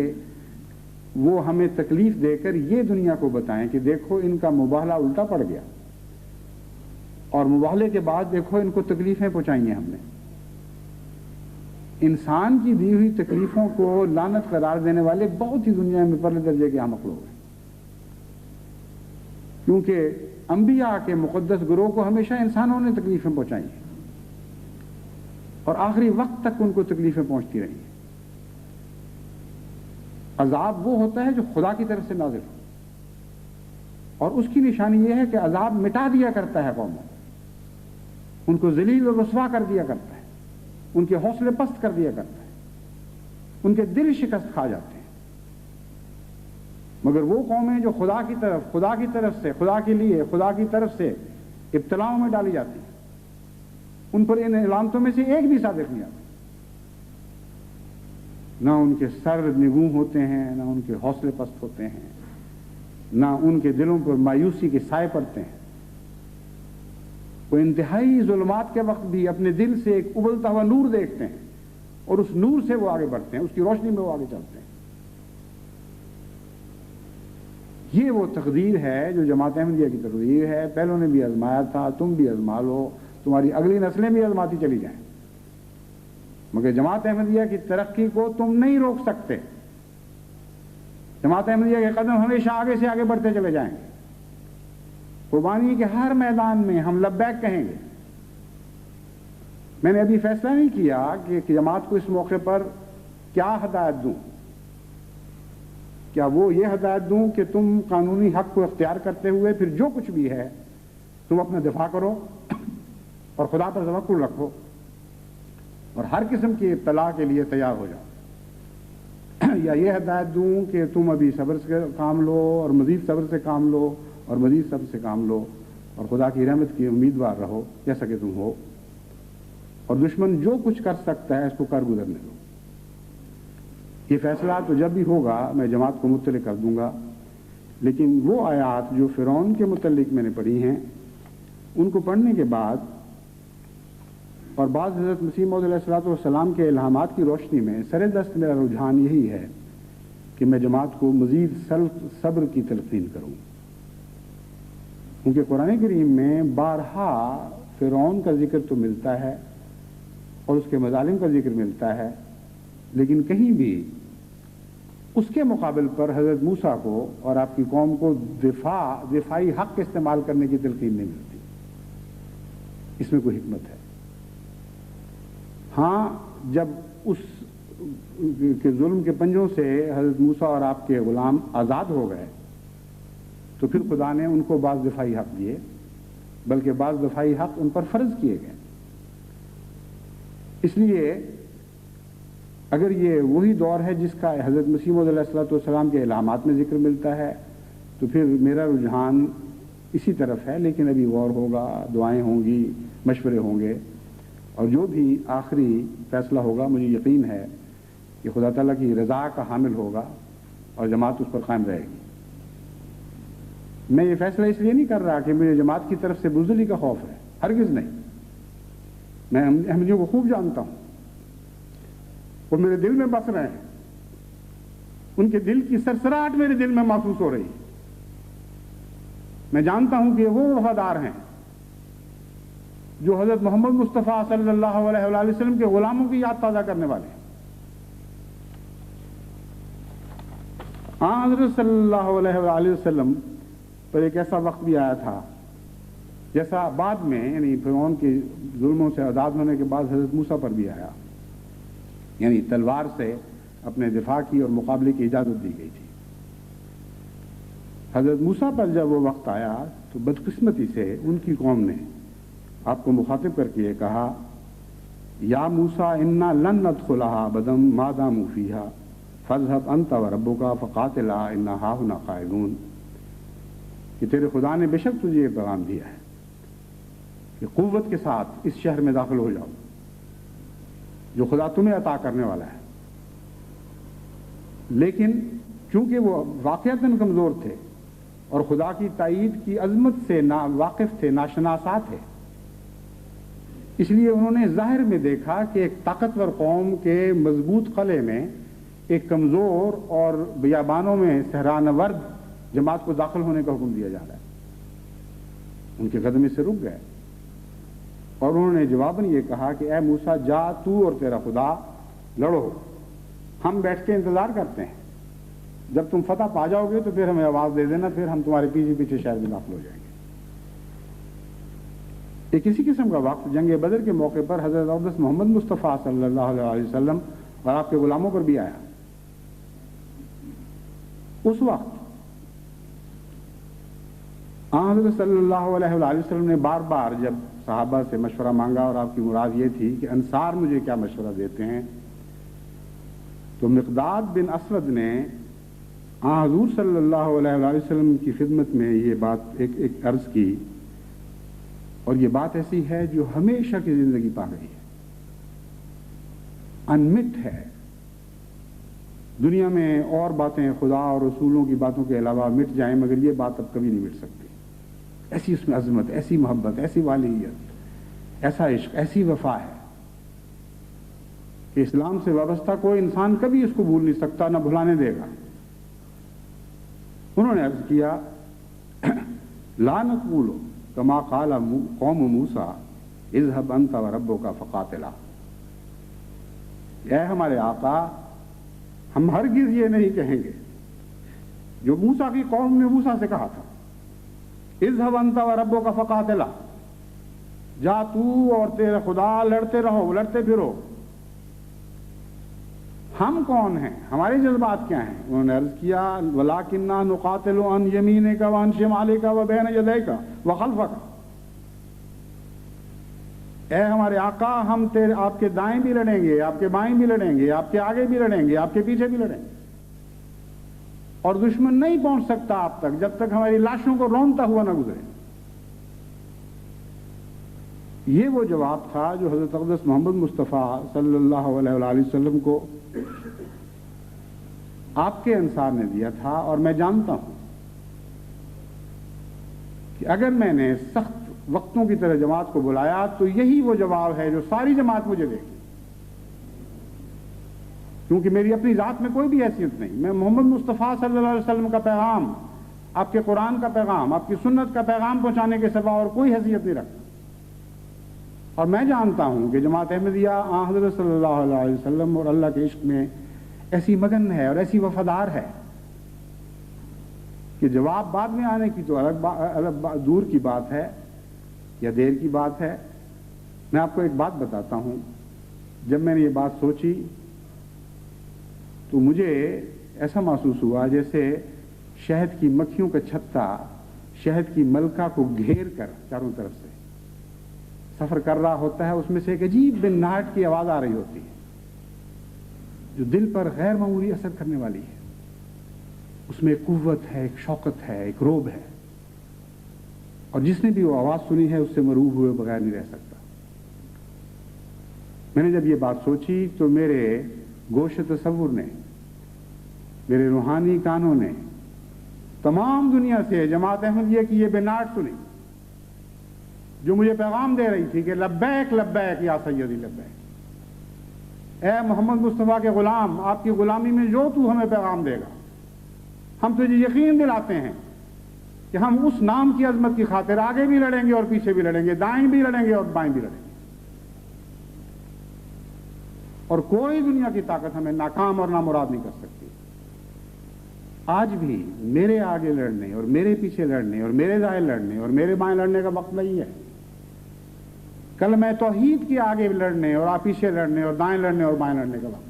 وہ ہمیں تکلیف دے کر یہ دنیا کو بتائیں کہ دیکھو ان کا مباہلہ الٹا پڑ گیا، اور مباہلے کے بعد دیکھو ان کو تکلیفیں پہنچائی ہیں ہم نے، انسان کی دی ہوئی تکلیفوں کو لعنت قرار دینے والے بہت ہی دنیا میں پرلے درجے کے احمق لوگ ہیں، کیونکہ انبیاء کے مقدس گروہ کو ہمیشہ انسانوں نے تکلیفیں پہنچائی ہیں، اور آخری وقت تک ان کو تکلیفیں پہنچتی رہی ہیں۔ عذاب وہ ہوتا ہے جو خدا کی طرف سے نازل ہو، اور اس کی نشانی یہ ہے کہ عذاب مٹا دیا کرتا ہے قوموں، ان کو ذلیل اور رسوا کر دیا کرتا ہے، ان کے حوصلے پست کر دیا کرتا ہے، ان کے دل شکست کھا جاتے ہیں۔ مگر وہ قومیں جو خدا کی طرف سے خدا کے لیے خدا کی طرف سے ابتلاؤں میں ڈالی جاتی ہیں، ان پر ان علامتوں میں سے ایک بھی صادق نہیں آتا، نہ ان کے سر نگوں ہوتے ہیں، نہ ان کے حوصلے پست ہوتے ہیں، نہ ان کے دلوں پر مایوسی کے سائے پڑتے ہیں۔ وہ انتہائی ظلمات کے وقت بھی اپنے دل سے ایک ابلتا ہوا نور دیکھتے ہیں، اور اس نور سے وہ آگے بڑھتے ہیں، اس کی روشنی میں وہ آگے چلتے ہیں۔ یہ وہ تقدیر ہے جو جماعت احمدیہ کی تقدیر ہے۔ پہلوں نے بھی آزمایا تھا، تم بھی آزما لو، تمہاری اگلی نسلیں بھی آزماتی چلی جائیں، مگر جماعت احمدیہ کی ترقی کو تم نہیں روک سکتے۔ جماعت احمدیہ کے قدم ہمیشہ آگے سے آگے بڑھتے چلے جائیں گے۔ قربانی کے ہر میدان میں ہم لبیک کہیں گے۔ میں نے ابھی فیصلہ نہیں کیا کہ جماعت کو اس موقع پر کیا ہدایت دوں، کیا وہ یہ ہدایت دوں کہ تم قانونی حق کو اختیار کرتے ہوئے پھر جو کچھ بھی ہے تم اپنا دفاع کرو اور خدا پر توکل رکھو اور ہر قسم کی ابتلا کے لیے تیار ہو جاؤ، یا یہ ہدایت دوں کہ تم ابھی صبر سے کام لو اور مزید صبر سے کام لو اور مزید صبر سے کام لو اور خدا کی رحمت کی امیدوار رہو جیسا کہ تم ہو، اور دشمن جو کچھ کر سکتا ہے اس کو کر گزرنے دو۔ یہ فیصلہ تو جب بھی ہوگا میں جماعت کو مطلع کر دوں گا، لیکن وہ آیات جو فرعون کے متعلق میں نے پڑھی ہیں ان کو پڑھنے کے بعد اور بعض حضرت مسیح موعود علیہ السلام کے الہامات کی روشنی میں سر دست میرا رجحان یہی ہے کہ میں جماعت کو مزید صبر کی تلقین کروں، کیونکہ قرآن کریم میں بارہا فرعون کا ذکر تو ملتا ہے اور اس کے مظالم کا ذکر ملتا ہے، لیکن کہیں بھی اس کے مقابل پر حضرت موسیٰ کو اور آپ کی قوم کو دفاعی حق استعمال کرنے کی تلقین نہیں ملتی۔ اس میں کوئی حکمت ہے۔ ہاں، جب اس کے ظلم کے پنجوں سے حضرت موسیٰ اور آپ کے غلام آزاد ہو گئے تو پھر خدا نے ان کو بعض دفاعی حق دیے، بلکہ بعض دفاعی حق ان پر فرض کیے گئے۔ اس لیے اگر یہ وہی دور ہے جس کا حضرت مسیح موعود علیہ السلام کے الہامات میں ذکر ملتا ہے تو پھر میرا رجحان اسی طرف ہے، لیکن ابھی غور ہوگا، دعائیں ہوں گی، مشورے ہوں گے، اور جو بھی آخری فیصلہ ہوگا مجھے یقین ہے کہ خدا تعالیٰ کی رضا کا حامل ہوگا اور جماعت اس پر قائم رہے گی۔ میں یہ فیصلہ اس لیے نہیں کر رہا کہ مجھے جماعت کی طرف سے بزدلی کا خوف ہے، ہرگز نہیں۔ میں احمدیوں کو خوب جانتا ہوں، وہ میرے دل میں بس رہے ہیں، ان کے دل کی سرسراہٹ میرے دل میں محسوس ہو رہی ہے۔ میں جانتا ہوں کہ وہ وفادار ہیں جو حضرت محمد مصطفیٰ صلی اللہ علیہ وآلہ وسلم کے غلاموں کی یاد تازہ کرنے والے ہیں۔ حضرت صلی اللہ علیہ وآلہ وسلم پر ایک ایسا وقت بھی آیا تھا جیسا بعد میں، یعنی فرعون کے ظلموں سے آزاد ہونے کے بعد حضرت موسیٰ پر بھی آیا، یعنی تلوار سے اپنے دفاع کی اور مقابلے کی اجازت دی گئی تھی۔ حضرت موسیٰ پر جب وہ وقت آیا تو بدقسمتی سے ان کی قوم نے آپ کو مخاطب کر کے یہ کہا، یا موسیٰ انا لن ندخلها ابدا ما داموا فیہا فاذهب انت وربک فقاتلا انا ہاہنا قاعدون، کہ تیرے خدا نے بے شک تجھے یہ پیغام دیا ہے کہ قوت کے ساتھ اس شہر میں داخل ہو جاؤ جو خدا تمہیں عطا کرنے والا ہے۔ لیکن چونکہ وہ واقعتاً کمزور تھے اور خدا کی تائید کی عظمت سے واقف تھے، ناشناسا تھے، اس لیے انہوں نے ظاہر میں دیکھا کہ ایک طاقتور قوم کے مضبوط قلعے میں ایک کمزور اور بیابانوں میں صحرانورد جماعت کو داخل ہونے کا حکم دیا جا رہا ہے۔ ان کے قدم سے رک گئے اور انہوں نے جواباً یہ کہا کہ اے موسیٰ، جا تو اور تیرا خدا لڑو، ہم بیٹھ کے انتظار کرتے ہیں، جب تم فتح پا جاؤ گے تو پھر ہمیں آواز دے دینا، پھر ہم تمہارے پیچھے پیچھے شہر میں داخل ہو جائیں گے۔ ایک اسی قسم کا وقت جنگ بدر کے موقع پر حضرت اقدس محمد مصطفیٰ صلی اللہ علیہ وسلم اور آپ کے غلاموں پر بھی آیا۔ اس وقت حضرت صلی اللہ علیہ وآلہ وسلم نے بار بار جب صحابہ سے مشورہ مانگا، اور آپ کی مراد یہ تھی کہ انصار مجھے کیا مشورہ دیتے ہیں، تو مقداد بن اسود نے حضور صلی اللہ علیہ وآلہ وسلم کی خدمت میں یہ بات ایک عرض کی، اور یہ بات ایسی ہے جو ہمیشہ کی زندگی پا گئی ہے، انمٹ ہے۔ دنیا میں اور باتیں خدا اور رسولوں کی باتوں کے علاوہ مٹ جائیں، مگر یہ بات اب کبھی نہیں مٹ سکتی۔ ایسی اس میں عظمت، ایسی محبت، ایسی والیت، ایسا عشق، ایسی وفا ہے کہ اسلام سے وابستہ کوئی انسان کبھی اس کو بھول نہیں سکتا، نہ بھلانے دے گا۔ انہوں نے عرض کیا، لا نقول کما قال قوم موسیٰ اذهب انت وربک فقاتلا، اے ہمارے آقا، ہم ہرگز یہ نہیں کہیں گے جو موسیٰ کی قوم نے موسیٰ سے کہا تھا، اذهب انت وربک فقاتلا، جا تو اور تیرا خدا لڑتے رہو، لڑتے پھرو۔ ہم کون ہیں، ہمارے جذبات کیا ہیں؟ انہوں نے عرض کیا، وَلَٰكِنَّا نُقَاتِلُ عَنْ يَمِينِكَ وَعَنْ شِمَالِكَ وَبَيْنَ يَدَيْكَ وَخَلْفَكَ، اے ہمارے آقا، ہم آپ کے دائیں بھی لڑیں گے، آپ کے بائیں بھی لڑیں گے، آپ کے آگے بھی لڑیں گے، آپ کے پیچھے بھی لڑیں گے، اور دشمن نہیں پہنچ سکتا آپ تک جب تک ہماری لاشوں کو رونتا ہوا نہ گزرے۔ یہ وہ جواب تھا جو حضرت اقدس محمد مصطفیٰ صلی اللہ علیہ وآلہ وسلم کو آپ کے انصار نے دیا تھا، اور میں جانتا ہوں کہ اگر میں نے سخت وقتوں کی طرح جماعت کو بلایا تو یہی وہ جواب ہے جو ساری جماعت مجھے دے گی، کیونکہ میری اپنی ذات میں کوئی بھی حیثیت نہیں۔ میں محمد مصطفیٰ صلی اللہ علیہ وسلم کا پیغام، آپ کے قرآن کا پیغام، آپ کی سنت کا پیغام پہنچانے کے سوا اور کوئی حیثیت نہیں رکھتا، اور میں جانتا ہوں کہ جماعت احمدیہ حضرت صلی اللہ علیہ وسلم اور اللہ کے عشق میں ایسی مگن ہے اور ایسی وفادار ہے کہ جواب بعد میں آنے کی تو الگ دور کی بات ہے یا دیر کی بات ہے۔ میں آپ کو ایک بات بتاتا ہوں، جب میں نے یہ بات سوچی تو مجھے ایسا محسوس ہوا جیسے شہد کی مکھیوں کا چھتا شہد کی ملکہ کو گھیر کر چاروں طرف سے سفر کر رہا ہوتا ہے، اس میں سے ایک عجیب بن نہٹ کی آواز آ رہی ہوتی ہے جو دل پر غیر معمولی اثر کرنے والی ہے، اس میں ایک قوت ہے، ایک شوقت ہے، ایک روب ہے، اور جس نے بھی وہ آواز سنی ہے اس سے مروب ہوئے بغیر نہیں رہ سکتا۔ میں نے جب یہ بات سوچی تو میرے گوش تصور نے، میرے روحانی کانوں نے تمام دنیا سے جماعت احمدیہ کی یہ بناٹ سنی جو مجھے پیغام دے رہی تھی کہ لبیک لبیک یا سیدی لبیک، اے محمد مصطفیٰ کے غلام، آپ کی غلامی میں جو تو ہمیں پیغام دے گا، ہم تجھے یقین دلاتے ہیں کہ ہم اس نام کی عظمت کی خاطر آگے بھی لڑیں گے اور پیچھے بھی لڑیں گے، دائیں بھی لڑیں گے اور بائیں بھی لڑیں گے، اور کوئی دنیا کی طاقت ہمیں ناکام اور نامراد نہیں کر سکتی۔ آج بھی میرے آگے لڑنے اور میرے پیچھے لڑنے اور میرے دائیں لڑنے اور میرے بائیں لڑنے کا وقت نہیں ہے۔ کل میں توحید کے آگے لڑنے اور آپ پیچھے لڑنے اور دائیں لڑنے اور بائیں لڑنے کا وقت ہے۔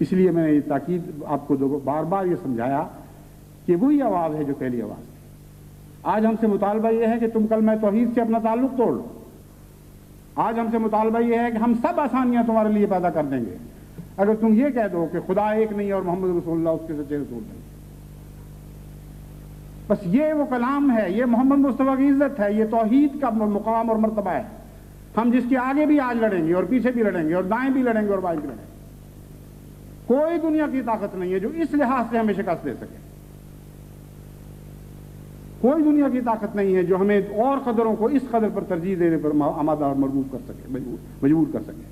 اس لیے میں نے یہ تاکید آپ کو بار بار یہ سمجھایا کہ وہی آواز ہے جو پہلی آواز تھی۔ آج ہم سے مطالبہ یہ ہے کہ تم کل میں توحید سے اپنا تعلق توڑ لو۔ آج ہم سے مطالبہ یہ ہے کہ ہم سب آسانیاں تمہارے لیے پیدا کر دیں گے اگر تم یہ کہہ دو کہ خدا ایک نہیں اور محمد رسول اللہ اس کے سچے رسول نہیں۔ بس یہ وہ کلام ہے، یہ محمد مصطفیٰ کی عزت ہے، یہ توحید کا مقام اور مرتبہ ہے، ہم جس کے آگے بھی آج لڑیں گے اور پیچھے بھی لڑیں گے اور دائیں بھی لڑیں گے اور بائیں بھی لڑیں گے۔ کوئی دنیا کی طاقت نہیں ہے جو اس لحاظ سے ہمیں شکست دے سکے، کوئی دنیا کی طاقت نہیں ہے جو ہمیں اور قدروں کو اس قدر پر ترجیح دینے پر آمادہ اور مرغوب کر سکے، مجبور کر سکے۔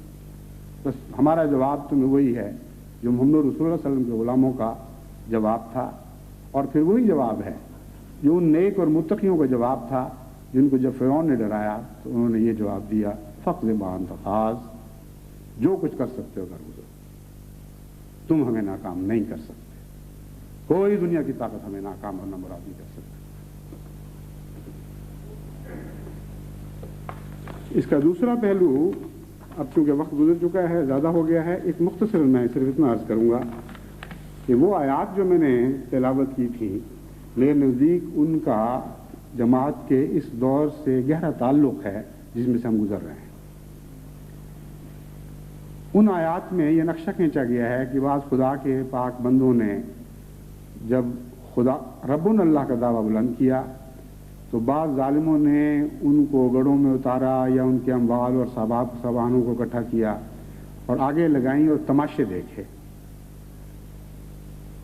بس ہمارا جواب تمہیں وہی ہے جو محمد رسول اللہ صلی اللہ علیہ وسلم کے غلاموں کا جواب تھا، اور پھر وہی جواب ہے جو ان نیک اور متقیوں کا جواب تھا جن کو جب فرعون نے ڈرایا تو انہوں نے یہ جواب دیا، فقد ما انت قاض، جو کچھ کر سکتے ہو کر گزرو، تم ہمیں ناکام نہیں کر سکتے، کوئی دنیا کی طاقت ہمیں ناکام اور نامراد نہیں کر سکتی۔ اس کا دوسرا پہلو، اب چونکہ وقت گزر چکا ہے، زیادہ ہو گیا ہے، ایک مختصر میں صرف اتنا عرض کروں گا کہ وہ آیات جو میں نے تلاوت کی تھی میرے نزدیک ان کا جماعت کے اس دور سے گہرا تعلق ہے جس میں سے ہم گزر رہے ہیں۔ ان آیات میں یہ نقشہ کھینچا گیا ہے کہ بعض خدا کے پاک بندوں نے جب خدا ربنا اللہ کا دعویٰ بلند کیا تو بعض ظالموں نے ان کو گڑھوں میں اتارا یا ان کے اموال اور ساوانوں کو اکٹھا کیا اور آگے لگائیں اور تماشے دیکھے،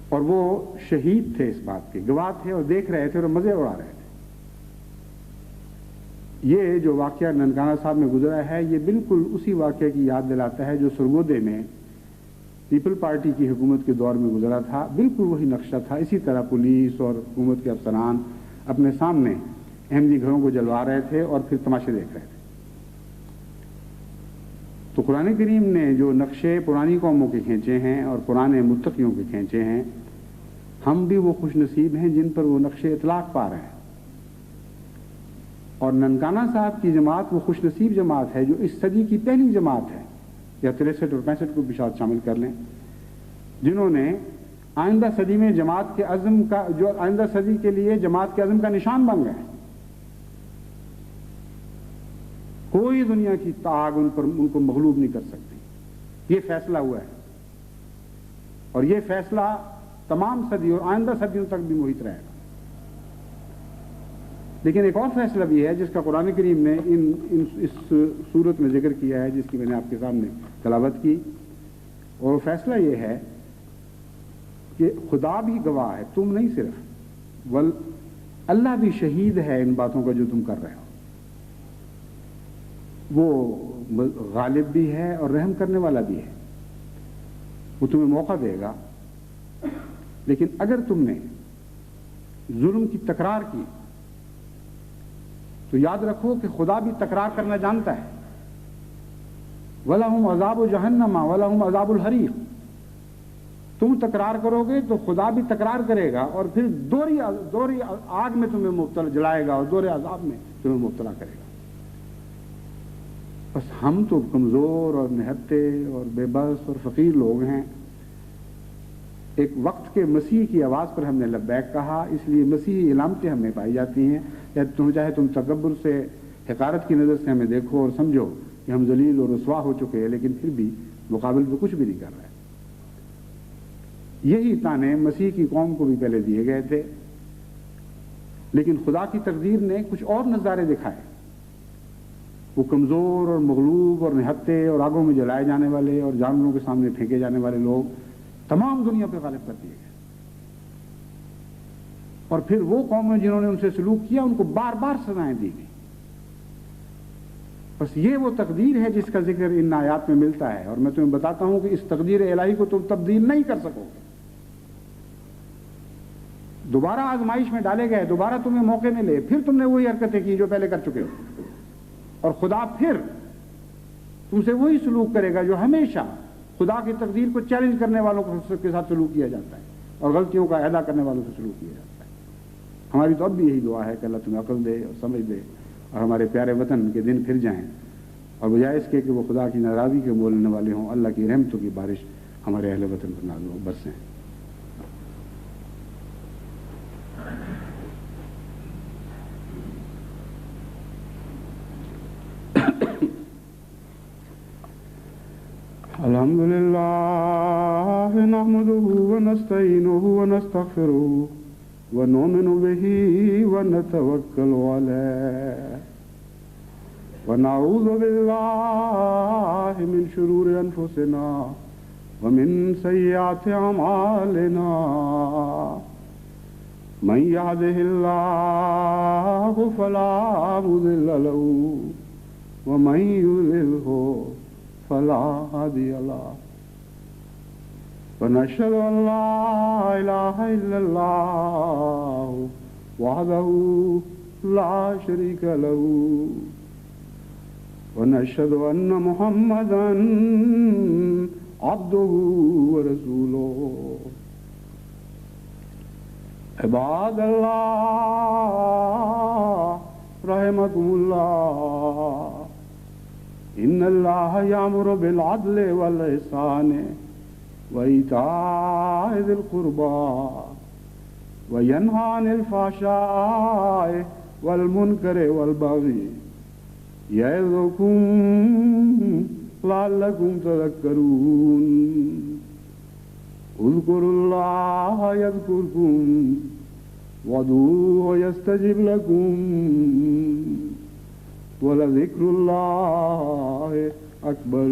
اور وہ شہید تھے، اس بات کے گواہ تھے اور دیکھ رہے تھے اور مزے اڑا رہے تھے۔ یہ جو واقعہ ننکانہ صاحب میں گزرا ہے یہ بالکل اسی واقعے کی یاد دلاتا ہے جو سرگودے میں پیپل پارٹی کی حکومت کے دور میں گزرا تھا، بالکل وہی نقشہ تھا۔ اسی طرح پولیس اور حکومت کے افسران اپنے سامنے احمدی گھروں کو جلوا رہے تھے اور پھر تماشے دیکھ رہے تھے۔ تو قرآن کریم نے جو نقشے پرانی قوموں کے کھینچے ہیں اور پرانے متقیوں کے کھینچے ہیں، ہم بھی وہ خوش نصیب ہیں جن پر وہ نقشے اطلاق پا رہے ہیں، اور ننکانہ صاحب کی جماعت وہ خوش نصیب جماعت ہے جو اس صدی کی پہلی جماعت ہے، یا 63 اور 65 کو بھی شاید شامل کر لیں، جنہوں نے آئندہ صدی میں جماعت کے عزم کا، جو آئندہ صدی کے لیے جماعت کے عزم کا نشان بن گئے۔ کوئی دنیا کی طاقت ان کو مغلوب نہیں کر سکتی، یہ فیصلہ ہوا ہے، اور یہ فیصلہ تمام صدی اور آئندہ صدیوں تک بھی محیط رہے گا۔ لیکن ایک اور فیصلہ بھی ہے جس کا قرآن کریم نے اس صورت میں ذکر کیا ہے، جس کی میں نے آپ کے سامنے تلاوت کی، اور وہ فیصلہ یہ ہے کہ خدا بھی گواہ ہے، تم نہیں صرف، اللہ بھی شہید ہے ان باتوں کا جو تم کر رہے ہو۔ وہ غالب بھی ہے اور رحم کرنے والا بھی ہے، وہ تمہیں موقع دے گا، لیکن اگر تم نے ظلم کی تکرار کی تو یاد رکھو کہ خدا بھی تکرار کرنا جانتا ہے۔ وَلَهُمْ عَذَابُ جَهَنَّمَ وَلَهُمْ عَذَابُ الْحَرِيقِ، تم تکرار کرو گے تو خدا بھی تکرار کرے گا اور پھر دوہری آگ میں تمہیں مبتلا جلائے گا اور دوہرے عذاب میں تمہیں مبتلا کرے گا۔ بس ہم تو کمزور اور نہتے اور بے بس اور فقیر لوگ ہیں۔ ایک وقت کے مسیح کی آواز پر ہم نے لبیک کہا، اس لیے مسیحی علامتیں ہمیں پائی جاتی ہیں، چاہے تم تکبر سے، حقارت کی نظر سے ہمیں دیکھو اور سمجھو کہ ہم ذلیل اور رسوا ہو چکے ہیں، لیکن پھر بھی مقابل پہ کچھ بھی نہیں کر رہے۔ یہی تانے مسیح کی قوم کو بھی پہلے دیے گئے تھے، لیکن خدا کی تقدیر نے کچھ اور نظارے دکھائے۔ وہ کمزور اور مغلوب اور نہتے اور آگوں میں جلائے جانے والے اور جانوروں کے سامنے پھینکے جانے والے لوگ تمام دنیا پہ غالب کر دیے گئے، اور پھر وہ قومیں جنہوں نے ان سے سلوک کیا ان کو بار بار سزائیں دی گئی۔ بس یہ وہ تقدیر ہے جس کا ذکر ان آیات میں ملتا ہے، اور میں تمہیں بتاتا ہوں کہ اس تقدیر الہی کو تم تبدیل نہیں کر سکو گے۔ دوبارہ آزمائش میں ڈالے گئے، دوبارہ تمہیں موقع ملے، پھر تم نے وہی حرکتیں کی جو پہلے کر چکے ہو، اور خدا پھر تم سے وہی سلوک کرے گا جو ہمیشہ خدا کی تقدیر کو چیلنج کرنے والوں کے ساتھ سلوک کیا جاتا ہے اور غلطیوں کا اعادہ کرنے والوں سے سلوک کیا جاتا ہے۔ ہماری تو اب بھی یہی دعا ہے کہ اللہ تمہیں عقل دے اور سمجھ دے، اور ہمارے پیارے وطن کے دن پھر جائیں، اور بجائے اس کے کہ وہ خدا کی ناراضی کے مولنے والے ہوں، اللہ کی رحمتوں کی بارش ہمارے اہل وطن پر نازل ہو، برسیں۔ الحمد للہ نحمده ونستعینه ونستغفره ونؤمن به ونتوکل علیہ ونعوذ باللہ من شرور انفسنا ومن سیئات اعمالنا من یهده اللہ فلا مضل له ومن یضلل فلا هادي له ونشهد أن لا إله إلا الله وحده لا شريك له ونشهد أن محمدا عبده ورسوله عباد الله رحمكم الله ان اللہ یامر بالعدل والإحسان وإیتاء ذی القربى وینہی عن الفحشاء والمنکر والبغی یعظکم لعلکم تذکرون اذکروا اللہ یذکرکم وادعوہ یستجب لکم وَلَذِكْرُ اللَّهِ أَكْبَرُ